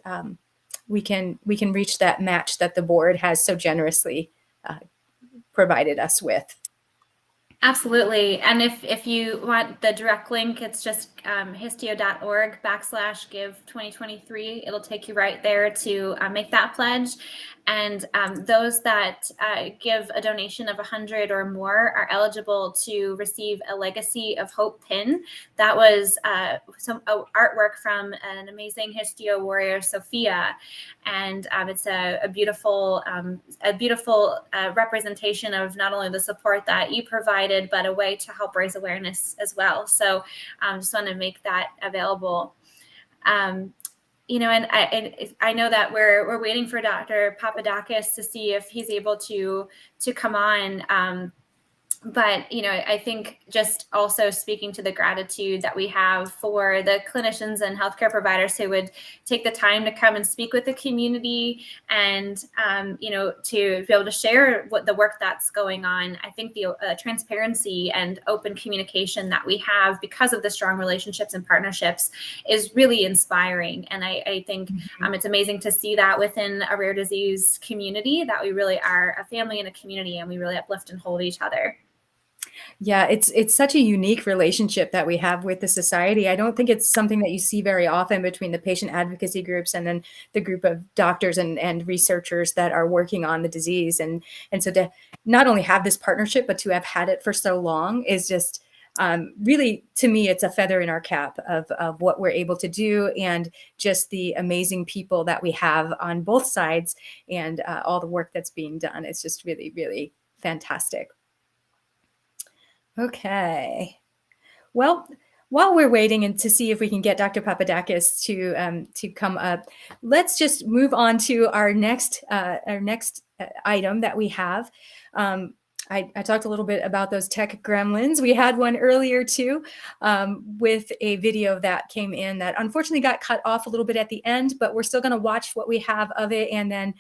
we can reach that match that the board has so generously provided us with. Absolutely. And if you want the direct link, it's just histio.org/give2023. It'll take you right there to make that pledge. And those that give a donation of 100 or more are eligible to receive a Legacy of Hope pin. That was some artwork from an amazing Histio warrior, Sophia. And it's a beautiful representation of not only the support that you provided, but a way to help raise awareness as well. So just want to make that available. You know, and I know that we're waiting for Dr. Papadakis to see if he's able to come on. But, you know, I think just also speaking to the gratitude that we have for the clinicians and healthcare providers who would take the time to come and speak with the community and, you know, to be able to share what the work that's going on. I think the transparency and open communication that we have because of the strong relationships and partnerships is really inspiring. And I think it's amazing to see that within a rare disease community, that we really are a family and a community, and we really uplift and hold each other. Yeah, it's such a unique relationship that we have with the society. I don't think it's something that you see very often between the patient advocacy groups and then the group of doctors and researchers that are working on the disease. And so to not only have this partnership, but to have had it for so long is just really, to me, it's a feather in our cap of what we're able to do and just the amazing people that we have on both sides and all the work that's being done. It's just really, really fantastic. Okay. Well, while we're waiting and to see if we can get Dr. Papadakis to come up, let's just move on to our next item that we have. I talked a little bit about those tech gremlins. We had one earlier too, with a video that came in that unfortunately got cut off a little bit at the end, but we're still going to watch what we have of it, and then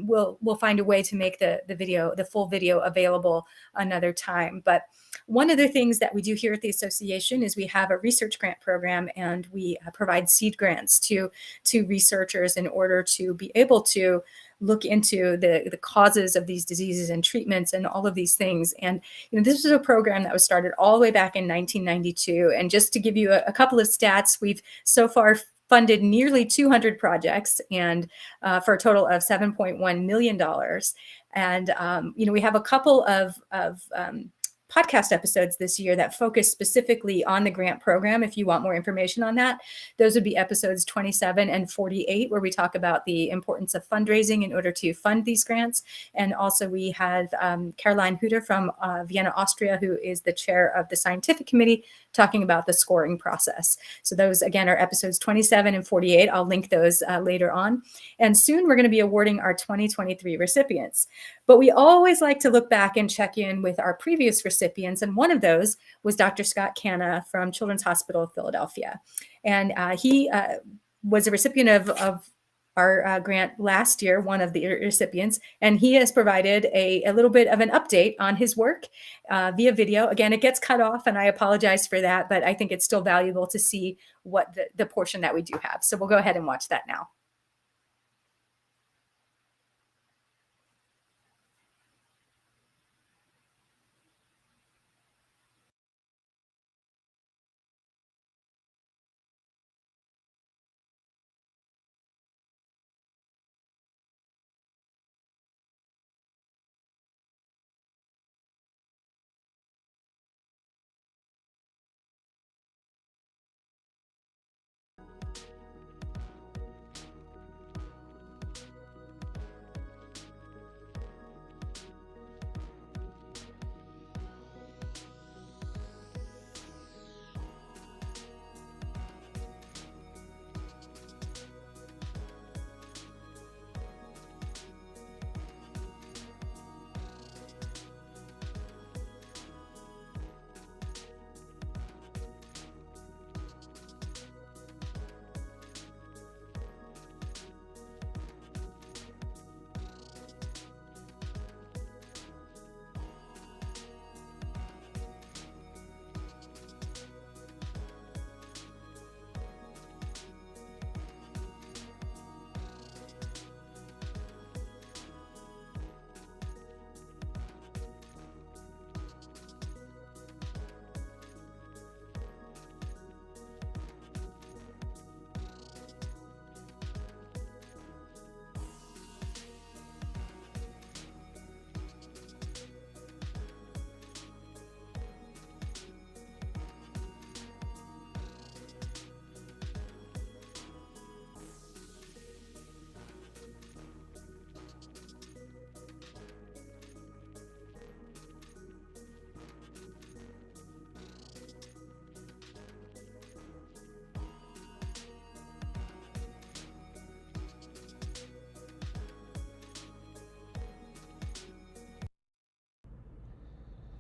we'll find a way to make the full video available another time. But one of the things that we do here at the association is we have a research grant program, and we provide seed grants to researchers in order to be able to look into the causes of these diseases and treatments and all of these things. And this was a program that was started all the way back in 1992. And just to give you a couple of stats, we've so far funded nearly 200 projects, and for a total of $7.1 million. And we have a couple of podcast episodes this year that focus specifically on the grant program. If you want more information on that, those would be episodes 27 and 48, where we talk about the importance of fundraising in order to fund these grants. And also we have Caroline Hutter from Vienna, Austria, who is the chair of the scientific committee, talking about the scoring process. So those, again, are episodes 27 and 48. I'll link those later on. And soon we're going to be awarding our 2023 recipients. But we always like to look back and check in with our previous recipients. And one of those was Dr. Scott Canna from Children's Hospital of Philadelphia. And he was a recipient of our grant last year, one of the recipients, and he has provided a little bit of an update on his work via video. Again, it gets cut off, and I apologize for that, but I think it's still valuable to see what the portion that we do have. So we'll go ahead and watch that now.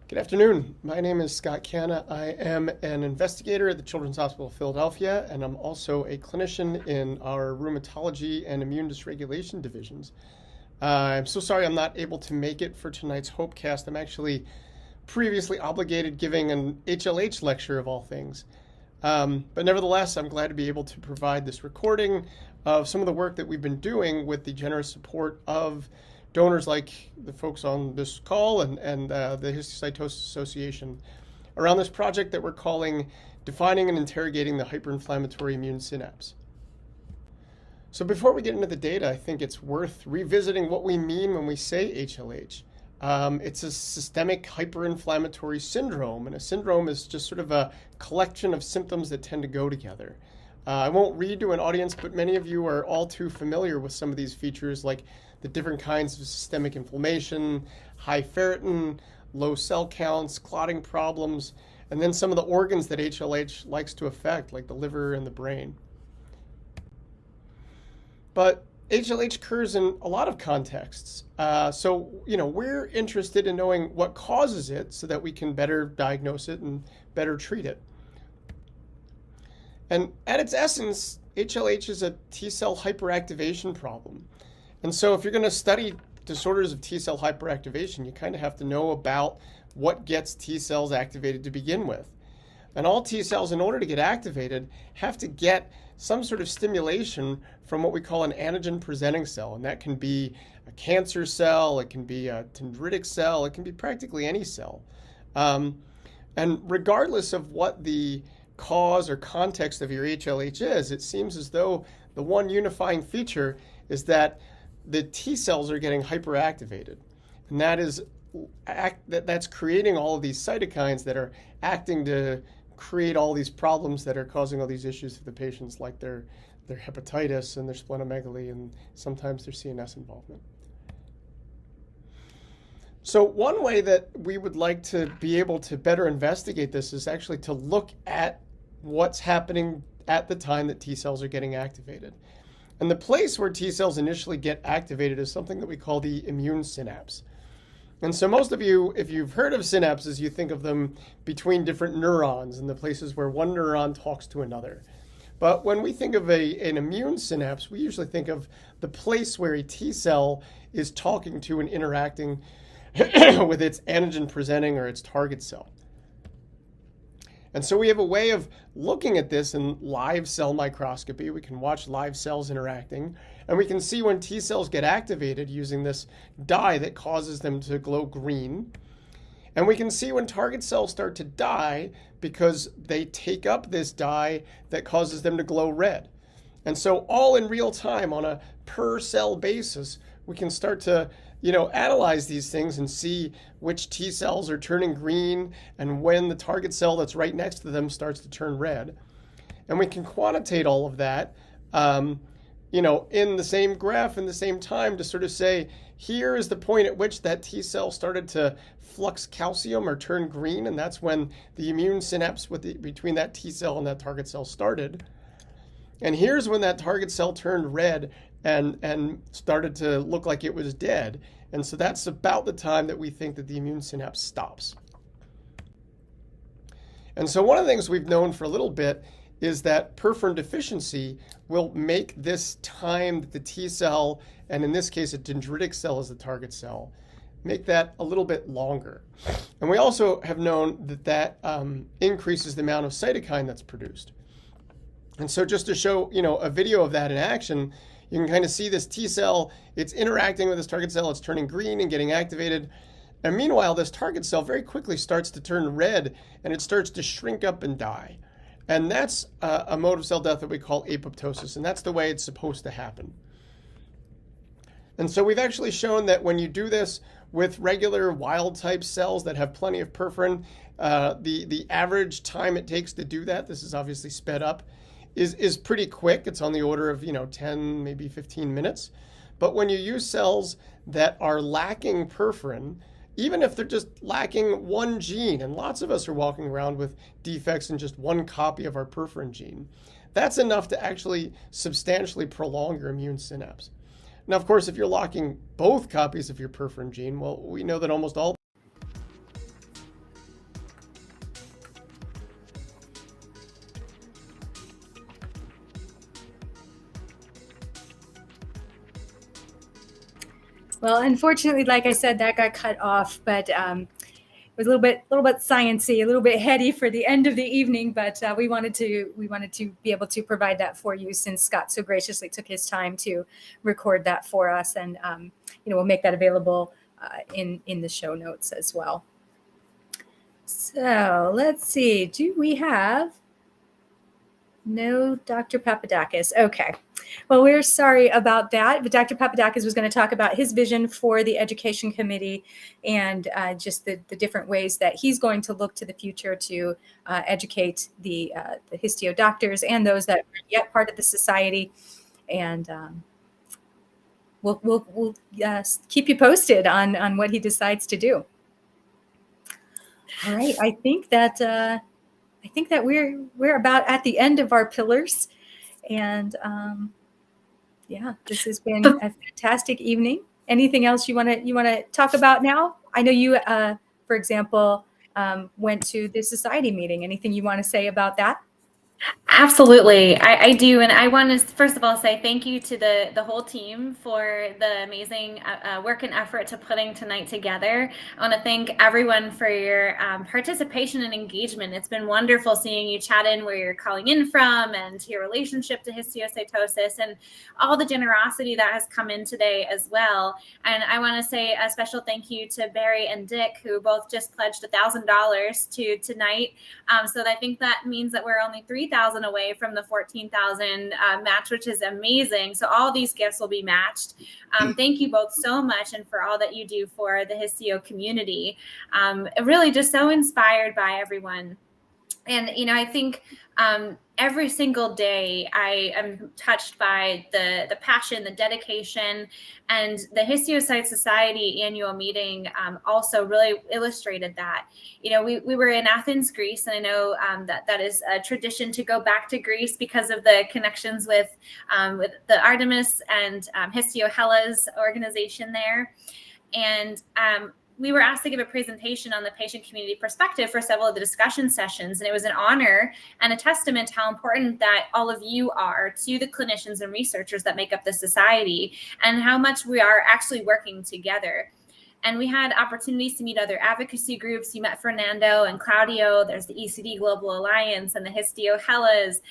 Good afternoon. My name is Scott Canna. I am an investigator at the Children's Hospital of Philadelphia, and I'm also a clinician in our rheumatology and immune dysregulation divisions. I'm so sorry I'm not able to make it for tonight's HopeCast. I'm actually previously obligated giving an HLH lecture of all things. But nevertheless, I'm glad to be able to provide this recording of some of the work that we've been doing with the generous support of donors like the folks on this call and the Histiocytosis Association around this project that we're calling Defining and Interrogating the Hyperinflammatory Immune Synapse. So before we get into the data, I think it's worth revisiting what we mean when we say HLH. It's a systemic hyperinflammatory syndrome, and a syndrome is just sort of a collection of symptoms that tend to go together. I won't read to an audience, but many of you are all too familiar with some of these features, like the different kinds of systemic inflammation, high ferritin, low cell counts, clotting problems, and then some of the organs that HLH likes to affect, like the liver and the brain. But HLH occurs in a lot of contexts. So, we're interested in knowing what causes it so that we can better diagnose it and better treat it. And at its essence, HLH is a T-cell hyperactivation problem. And so if you're going to study disorders of T-cell hyperactivation, you kind of have to know about what gets T-cells activated to begin with. And all T-cells, in order to get activated, have to get some sort of stimulation from what we call an antigen-presenting cell. And that can be a cancer cell, it can be a dendritic cell, it can be practically any cell. And regardless of what the cause or context of your HLH is, it seems as though the one unifying feature is that the T cells are getting hyperactivated. And that's creating all of these cytokines that are acting to create all these problems that are causing all these issues for the patients, like their hepatitis and their splenomegaly and sometimes their CNS involvement. So one way that we would like to be able to better investigate this is actually to look at what's happening at the time that T cells are getting activated. And the place where T cells initially get activated is something that we call the immune synapse. And so most of you, if you've heard of synapses, you think of them between different neurons and the places where one neuron talks to another. But when we think of an immune synapse, we usually think of the place where a T cell is talking to and interacting with its antigen presenting or its target cell. And so we have a way of looking at this in live cell microscopy. We can watch live cells interacting, and we can see when T cells get activated using this dye that causes them to glow green. And we can see when target cells start to die because they take up this dye that causes them to glow red. And so all in real time on a per cell basis, we can start to analyze these things and see which T cells are turning green and when the target cell that's right next to them starts to turn red. And we can quantitate all of that, in the same graph in the same time to sort of say, here is the point at which that T cell started to flux calcium or turn green, and that's when the immune synapse between that T cell and that target cell started. And here's when that target cell turned red and started to look like it was dead. And so that's about the time that we think that the immune synapse stops. And so one of the things we've known for a little bit is that perforin deficiency will make this time that the T cell, and in this case a dendritic cell is the target cell, make that a little bit longer. And we also have known that increases the amount of cytokine that's produced. And so just to show a video of that in action, you can kind of see this T cell, it's interacting with this target cell, it's turning green and getting activated. And meanwhile, this target cell very quickly starts to turn red and it starts to shrink up and die. And that's a mode of cell death that we call apoptosis, and that's the way it's supposed to happen. And so we've actually shown that when you do this with regular wild type cells that have plenty of perforin, the average time it takes to do that, this is obviously sped up, is pretty quick. It's on the order of 10, maybe 15 minutes. But when you use cells that are lacking perforin, even if they're just lacking one gene, and lots of us are walking around with defects in just one copy of our perforin gene, that's enough to actually substantially prolong your immune synapse. Now, of course, if you're lacking both copies of your perforin gene, well, we know that almost all Well, unfortunately, like I said, that got cut off, but it was a little bit sciencey, a little bit heady for the end of the evening. But we wanted to be able to provide that for you since Scott so graciously took his time to record that for us, and we'll make that available in the show notes as well. So let's see. Do we have? No, Dr. Papadakis. Okay. Well, we're sorry about that, but Dr. Papadakis was going to talk about his vision for the Education Committee and just the different ways that he's going to look to the future to educate the histio doctors and those that aren't yet part of the society. And we'll keep you posted on what he decides to do. All right. I think that we're about at the end of our pillars, and this has been a fantastic evening. Anything else you want to talk about now? I know you, for example, went to the society meeting. Anything you want to say about that? Absolutely, I do, and I want to first of all say thank you to the whole team for the amazing work and effort to putting tonight together. I want to thank everyone for your participation and engagement. It's been wonderful seeing you chat in where you're calling in from and your relationship to histiocytosis and all the generosity that has come in today as well. And I want to say a special thank you to Barry and Dick, who both just pledged $1,000 to tonight. So I think that means that we're only $3,000 away from the $14,000 match, which is amazing. So all these gifts will be matched. Thank you both so much, and for all that you do for the histio community. Really just so inspired by everyone. And, I think every single day I am touched by the passion, the dedication, and the Histiocyte Society annual meeting also really illustrated that. We were in Athens, Greece, and I know that is a tradition to go back to Greece because of the connections with the Artemis and Histio Hellas organization there. And we were asked to give a presentation on the patient community perspective for several of the discussion sessions. And it was an honor and a testament to how important that all of you are to the clinicians and researchers that make up the society, and how much we are actually working together. And we had opportunities to meet other advocacy groups. You met Fernando and Claudio. There's the ECD Global Alliance and the Histio Hellas.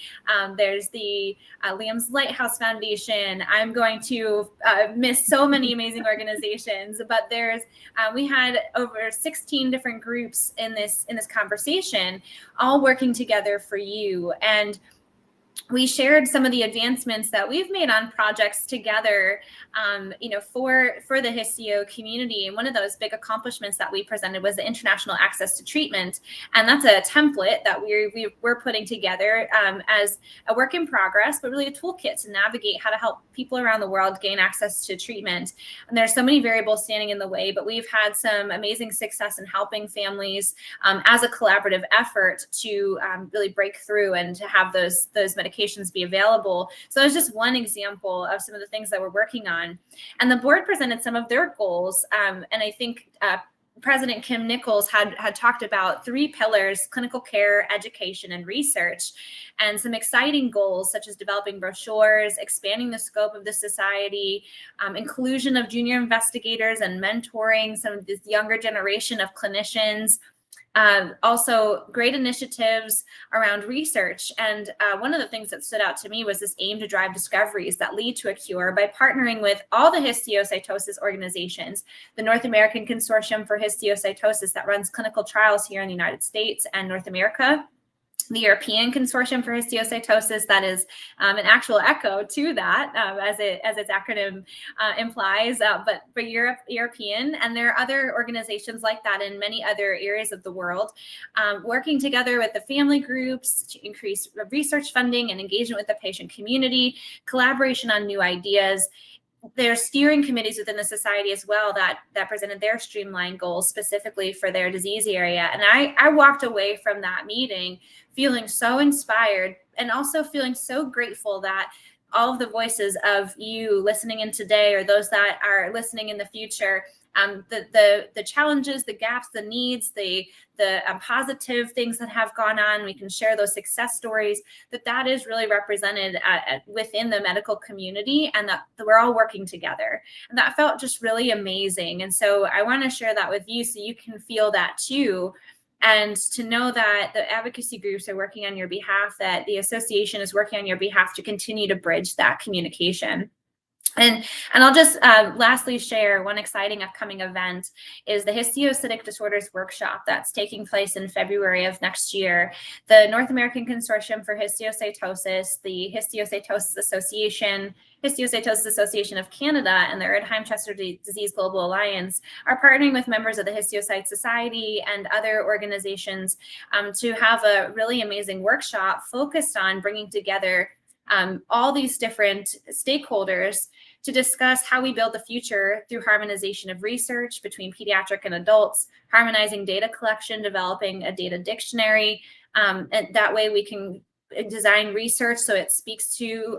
There's the Liam's Lighthouse Foundation. I'm going to miss so many amazing organizations, but there's we had over 16 different groups in this conversation, all working together for you. And we shared some of the advancements that we've made on projects together, for the Histio community. And one of those big accomplishments that we presented was the international access to treatment. And that's a template that we're putting together as a work in progress, but really a toolkit to navigate how to help people around the world gain access to treatment. And there's so many variables standing in the way, but we've had some amazing success in helping families as a collaborative effort to really break through and to have those medications be available. So it's just one example of some of the things that we're working on. And the board presented some of their goals. And I think President Kim Nichols had talked about 3 pillars: clinical care, education, and research, and some exciting goals such as developing brochures, expanding the scope of the society, inclusion of junior investigators and mentoring some of this younger generation of clinicians. Also great initiatives around research. And one of the things that stood out to me was this aim to drive discoveries that lead to a cure by partnering with all the histiocytosis organizations, the North American Consortium for Histiocytosis that runs clinical trials here in the United States and North America, the European Consortium for Histiocytosis, that is an actual echo to that, as its acronym implies, but for European. And there are other organizations like that in many other areas of the world, working together with the family groups to increase research funding and engagement with the patient community, collaboration on new ideas. There's steering committees within the society as well that presented their streamlined goals specifically for their disease area. And I walked away from that meeting feeling so inspired and also feeling so grateful that all of the voices of you listening in today, or those that are listening in the future, the challenges, the gaps, the needs, the positive things that have gone on, we can share those success stories, that is really represented within the medical community, and that we're all working together. And that felt just really amazing. And so I want to share that with you so you can feel that too. And to know that the advocacy groups are working on your behalf, that the association is working on your behalf to continue to bridge that communication. And I'll just lastly share one exciting upcoming event is the Histiocytic Disorders Workshop that's taking place in February of next year. The North American Consortium for Histiocytosis, the Histiocytosis Association of Canada, and the Erdheim-Chester Disease Global Alliance are partnering with members of the Histiocyte Society and other organizations to have a really amazing workshop focused on bringing together all these different stakeholders to discuss how we build the future through harmonization of research between pediatric and adults, harmonizing data collection, developing a data dictionary, and that way we can design research so it speaks to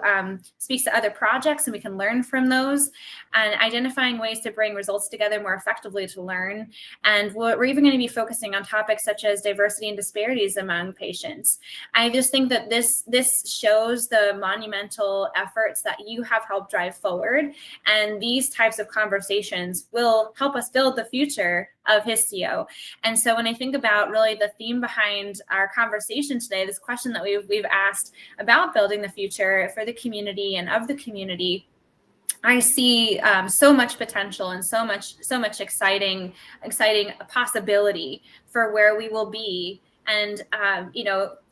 other projects and we can learn from those, and identifying ways to bring results together more effectively to learn. And we're even going to be focusing on topics such as diversity and disparities among patients. I just think that this shows the monumental efforts that you have helped drive forward, and these types of conversations will help us build the future of Histio. And so when I think about really the theme behind our conversation today, this question that we've asked about building the future for the community and of the community, I see so much potential and so much exciting possibility for where we will be. And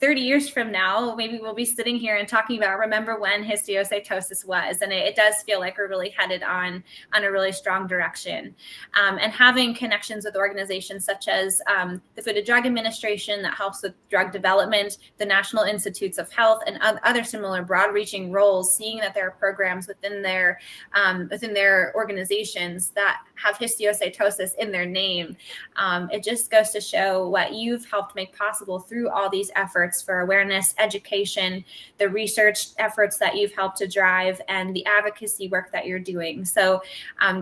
30 years from now, maybe we'll be sitting here and talking about remember when histiocytosis was, and it does feel like we're really headed on a really strong direction. And having connections with organizations such as the Food and Drug Administration that helps with drug development, the National Institutes of Health, and other similar broad-reaching roles, seeing that there are programs within their organizations that have histiocytosis in their name, it just goes to show what you've helped make possible through all these efforts for awareness, education, the research efforts that you've helped to drive, and the advocacy work that you're doing. So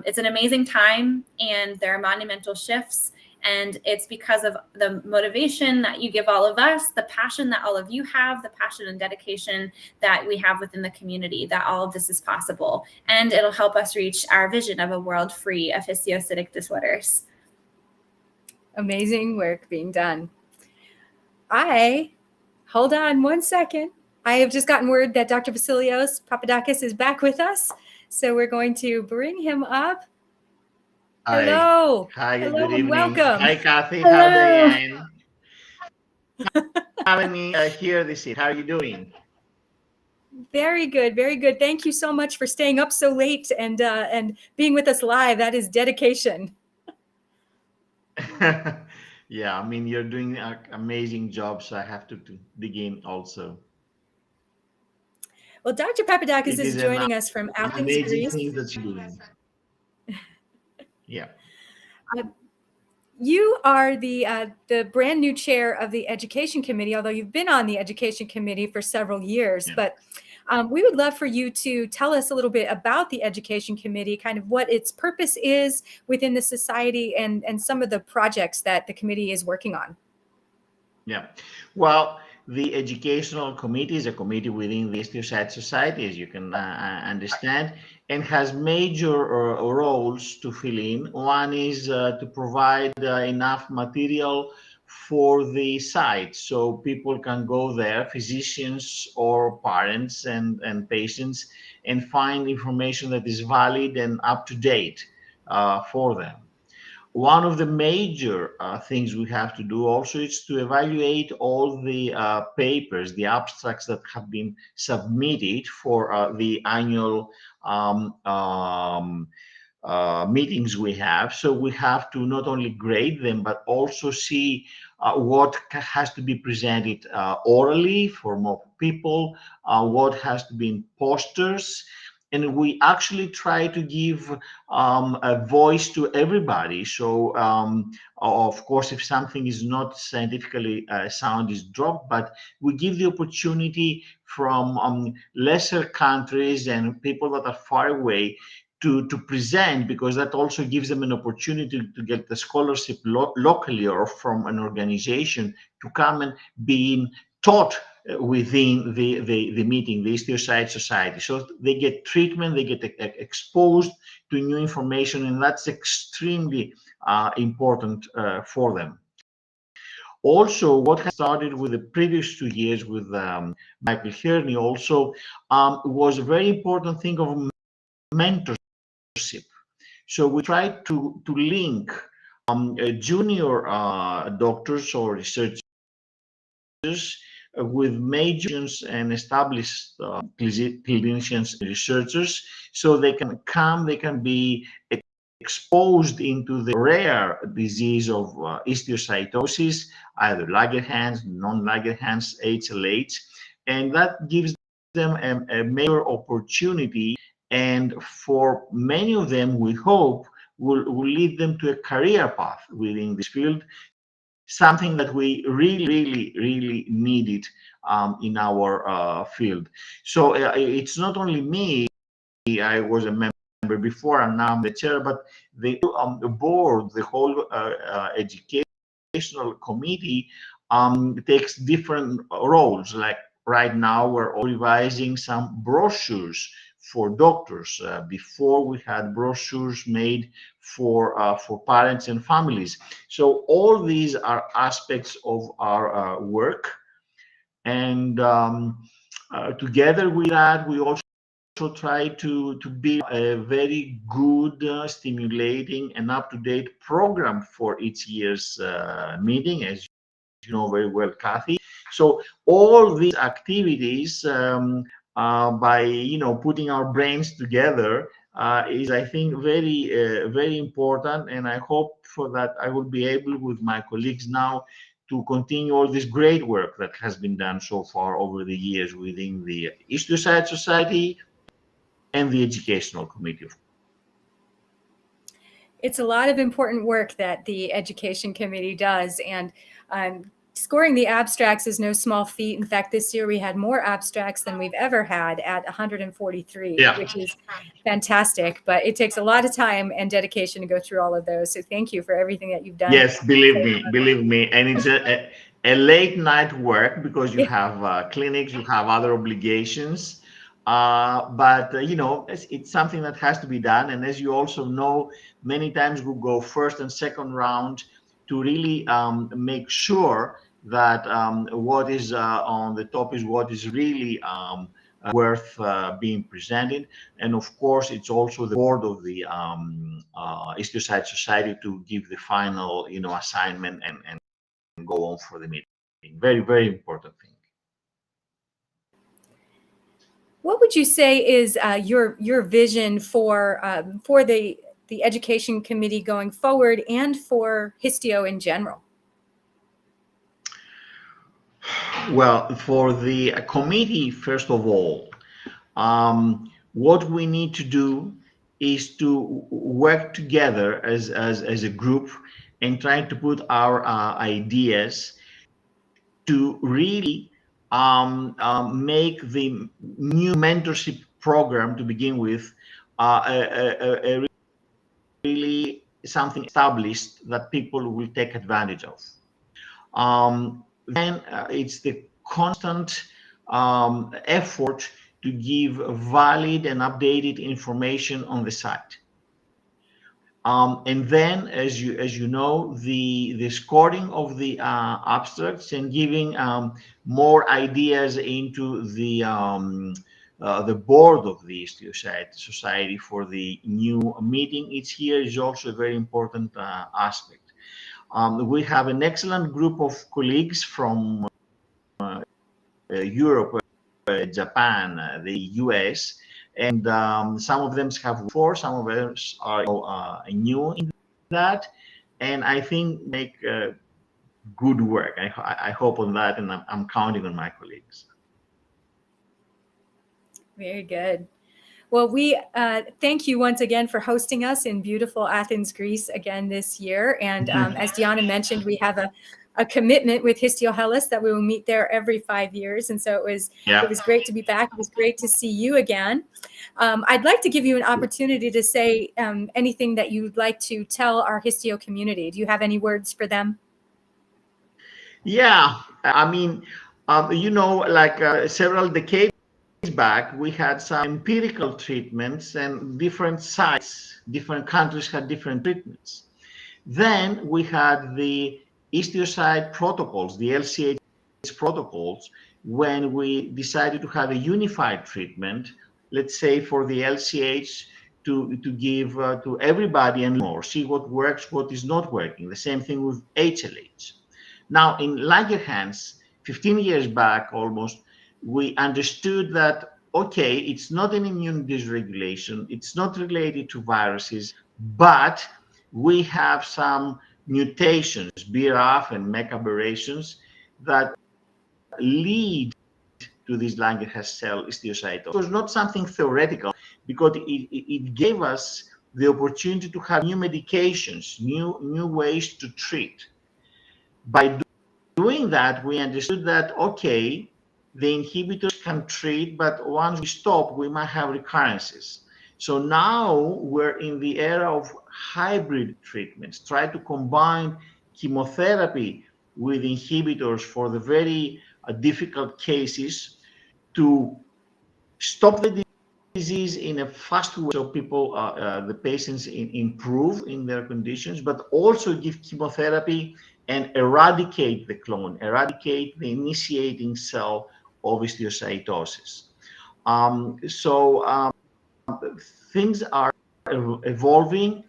it's an amazing time, and there are monumental shifts. And it's because of the motivation that you give all of us, the passion that all of you have, the passion and dedication that we have within the community, that all of this is possible. And it'll help us reach our vision of a world free of histiocytic disorders. Amazing work being done. Hold on one second. I have just gotten word that Dr. Vasilios Papadakis is back with us. So we're going to bring him up. Hello. Hi, Hello good and evening. welcome. Hi, Kathy. Hello. How Diane? Having me here this evening. How are you doing? Very good, very good. Thank you so much for staying up so late and being with us live. That is dedication. Yeah, I mean, you're doing an amazing job, so I have to dig in also. Well, Dr. Papadakis It is is joining us from an Athens, amazing Greece. thing that you're doing. Yeah. You are the brand new chair of the Education Committee, although you've been on the Education Committee for several years. Yeah. But we would love for you to tell us a little bit about the Education Committee, kind of what its purpose is within the society and some of the projects that the committee is working on. Yeah. Well, the Educational Committee is a committee within the Histiocyte Society, as you can understand, and has major roles to fill in. One is to provide enough material for the site so people can go there, physicians or parents and patients, and find information that is valid and up to date for them. One of the major things we have to do also is to evaluate all the papers, the abstracts that have been submitted for the annual meetings we have. So we have to not only grade them, but also see what has to be presented orally for more people, what has to be in posters. And we actually try to give a voice to everybody. So, of course, if something is not scientifically sound, is dropped, but we give the opportunity from lesser countries and people that are far away to present, because that also gives them an opportunity to get the scholarship locally or from an organization to come and being taught within the meeting, the Histiocyte Society. So they get treatment, they get exposed to new information, and that's extremely important for them. Also, what has started with the previous 2 years with Michael Herney also was a very important thing of mentorship. So we try to link junior doctors or researchers with major and established clinicians and researchers, so they can come, they can be exposed into the rare disease of histiocytosis, either Langerhans, non-Langerhans, HLH, and that gives them a major opportunity, and for many of them, we hope, will lead them to a career path within this field, something that we really needed in our field. So it's not only me, I was a member before and now I'm the chair, but the board, the whole educational committee takes different roles. Like right now, we're all revising some brochures for doctors. Before we had brochures made for parents and families. So all these are aspects of our work, and together with that, we also try to build a very good, stimulating, and up-to-date program for each year's meeting, as you know very well, Kathy. So all these activities, by putting our brains together, is, I think, very important, and I hope for that I will be able, with my colleagues now, to continue all this great work that has been done so far over the years within the Histiocyte Society and the Educational Committee. It's a lot of important work that the Education Committee does, and Scoring the abstracts is no small feat. In fact, this year we had more abstracts than we've ever had at 143, Yeah. which is fantastic. But it takes a lot of time and dedication to go through all of those. So thank you for everything that you've done. Yes, believe me, and it's a late night work because you have clinics, you have other obligations. But you know, it's something that has to be done. And as you also know, many times we go first and second round to really make sure that what is on the top is what is really worth being presented. And of course, it's also the board of the Histiocyte Society to give the final, you know, assignment and go on for the meeting. Very, very important thing. What would you say is your vision for the education committee going forward and for Histio in general? Well, for the committee, first of all, what we need to do is to work together as a group and try to put our ideas to really make the new mentorship program to begin with a really something established that people will take advantage of. Then it's the constant effort to give valid and updated information on the site. And then, as you know, the scoring of the abstracts and giving more ideas into the board of the Histiocyte Society for the new meeting. It's here is also a very important aspect. We have an excellent group of colleagues from Europe, Japan, the US, and some of them have before, some of them are new in that, and I think make good work. I hope on that, and I'm counting on my colleagues. Very good. Well, we thank you once again for hosting us in beautiful Athens, Greece again this year. And as Diana mentioned, we have a commitment with Histio Hellas that we will meet there every 5 years. And so it was great to be back. It was great to see you again. I'd like to give you an opportunity to say anything that you'd like to tell our Histio community. Do you have any words for them? Yeah, I mean, you know, like several decades back, we had some empirical treatments and different sites, different countries had different treatments. Then we had the histiocyte protocols, the LCH protocols, when we decided to have a unified treatment, let's say for the LCH to give to everybody and more, see what works, what is not working. The same thing with HLH. Now, in Langerhans, 15 years back almost, we understood that, okay, it's not an immune dysregulation, it's not related to viruses, but we have some mutations, BRAF and MEK aberrations, that lead to this Langerhans cell histiocytosis. It was not something theoretical, because it gave us the opportunity to have new medications, new ways to treat. By doing that, we understood that, okay, the inhibitors can treat, but once we stop, we might have recurrences. So now we're in the era of hybrid treatments, try to combine chemotherapy with inhibitors for the very difficult cases to stop the disease in a fast way so people, the patients improve in their conditions, but also give chemotherapy and eradicate the clone, eradicate the initiating cell of histiocytosis. Things are evolving,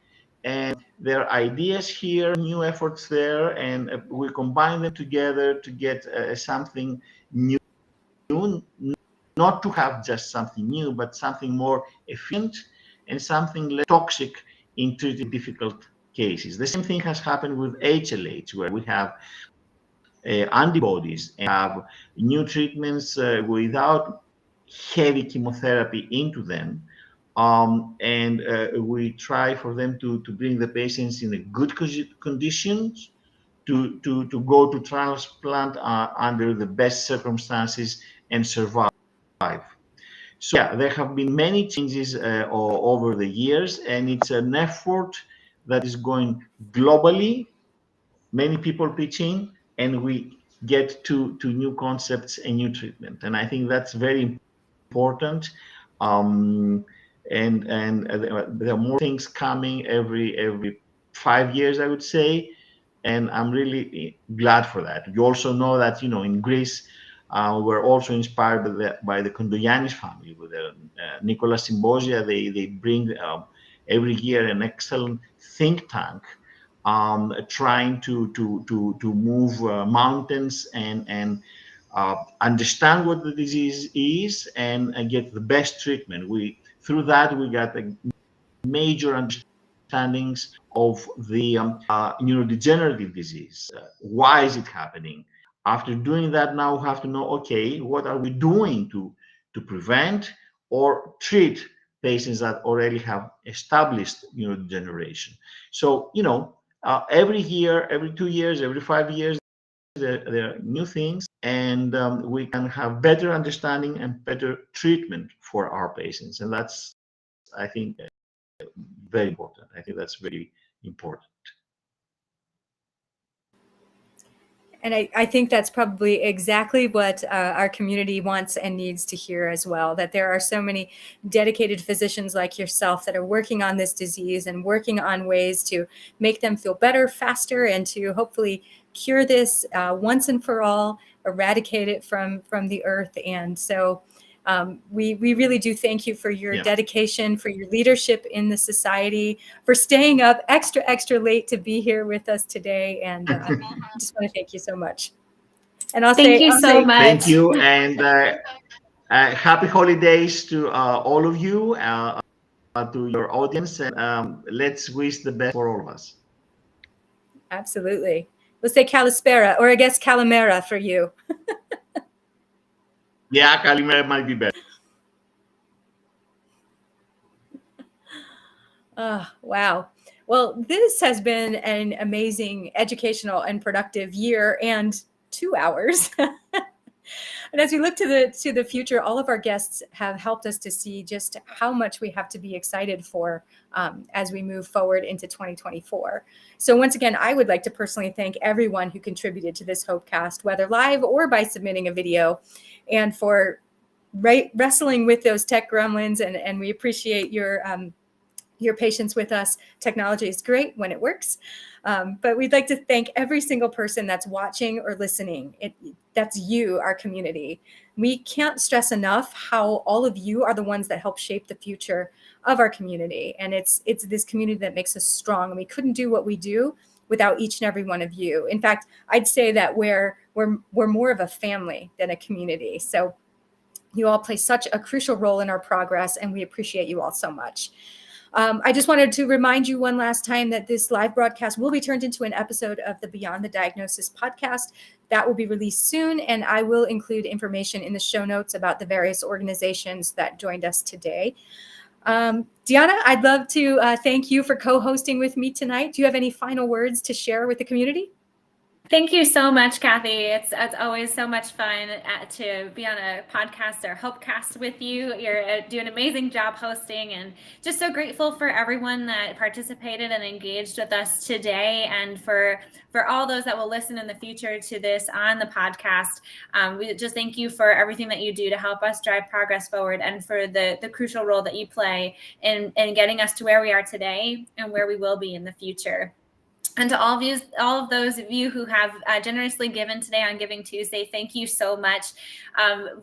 and there are ideas here, new efforts there, and we combine them together to get something new, not to have just something new, but something more efficient and something less toxic in treating difficult cases. The same thing has happened with HLH, where we have antibodies and have new treatments without heavy chemotherapy into them. We try for them to bring the patients in a good conditions to go to transplant under the best circumstances and survive. So yeah, there have been many changes over the years, and it's an effort that is going globally. Many people pitching, and we get to new concepts and new treatment. And I think that's very important. And there are more things coming every 5 years, I would say, and I'm really glad for that. You also know that in Greece, we're also inspired by the Kondogiannis family with the Nicola Symposia. They bring every year an excellent think tank trying to move mountains and understand what the disease is and get the best treatment. Through that we got a major understandings of the neurodegenerative disease. Why is it happening? After doing that, now we have to know, okay, what are we doing to prevent or treat patients that already have established neurodegeneration? So, every year, every 2 years, every 5 years, there are new things, and we can have better understanding and better treatment for our patients. And that's, I think, very important. I think that's very important. And I think that's probably exactly what our community wants and needs to hear as well, that there are so many dedicated physicians like yourself that are working on this disease and working on ways to make them feel better faster and to hopefully cure this once and for all, eradicate it from the earth. And so we really do thank you for your dedication, for your leadership in the society, for staying up extra late to be here with us today. And I just want to thank you so much. And Thank you so much. Thank you, and happy holidays to all of you, to your audience, and let's wish the best for all of us. Absolutely. We'll say Kalispera, or I guess Calimera for you. Yeah, Calimera might be better. Wow. Well, this has been an amazing educational and productive year and 2 hours. And as we look to the future, all of our guests have helped us to see just how much we have to be excited for as we move forward into 2024. So once again, I would like to personally thank everyone who contributed to this HopeCast, whether live or by submitting a video, and for wrestling with those tech gremlins. And we appreciate your patience with us. Technology is great when it works. But we'd like to thank every single person that's watching or listening. That's you, our community. We can't stress enough how all of you are the ones that help shape the future of our community. And it's this community that makes us strong. And we couldn't do what we do without each and every one of you. In fact, I'd say that we're more of a family than a community. So you all play such a crucial role in our progress, and we appreciate you all so much. I just wanted to remind you one last time that this live broadcast will be turned into an episode of the Beyond the Diagnosis podcast. That will be released soon, and I will include information in the show notes about the various organizations that joined us today. Diana, I'd love to thank you for co-hosting with me tonight. Do you have any final words to share with the community? Thank you so much, Kathy. It's always so much fun to be on a podcast or HopeCast with you. You're doing an amazing job hosting, and just so grateful for everyone that participated and engaged with us today, and for all those that will listen in the future to this on the podcast. We just thank you for everything that you do to help us drive progress forward, and for the crucial role that you play in getting us to where we are today and where we will be in the future. And to all of those of you who have generously given today on Giving Tuesday, thank you so much.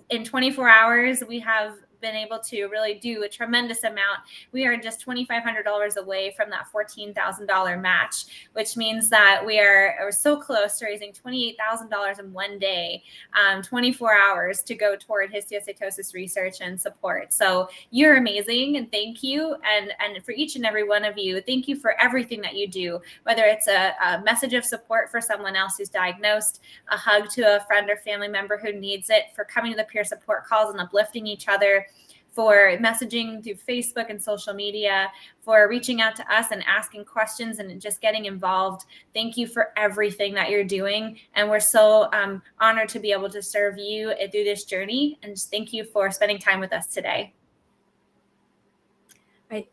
In 24 hours, we have been able to really do a tremendous amount. We are just $2,500 away from that $14,000 match, which means that we are so close to raising $28,000 in one day, 24 hours to go toward histiocytosis research and support. So you're amazing, and thank you. And for each and every one of you, thank you for everything that you do, whether it's a message of support for someone else who's diagnosed, a hug to a friend or family member who needs it, for coming to the peer support calls and uplifting each other, for messaging through Facebook and social media, for reaching out to us and asking questions and just getting involved. Thank you for everything that you're doing. And we're so honored to be able to serve you through this journey. And just thank you for spending time with us today.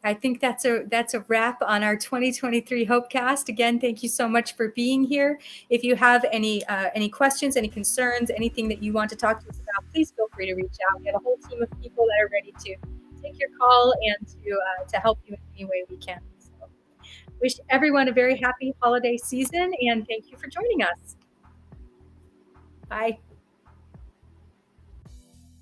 I think that's a wrap on our 2023 HopeCast. Again, thank you so much for being here. If you have any questions, any concerns, anything that you want to talk to us about, please feel free to reach out. We have a whole team of people that are ready to take your call and to help you in any way we can. So, wish everyone a very happy holiday season, and thank you for joining us. Bye.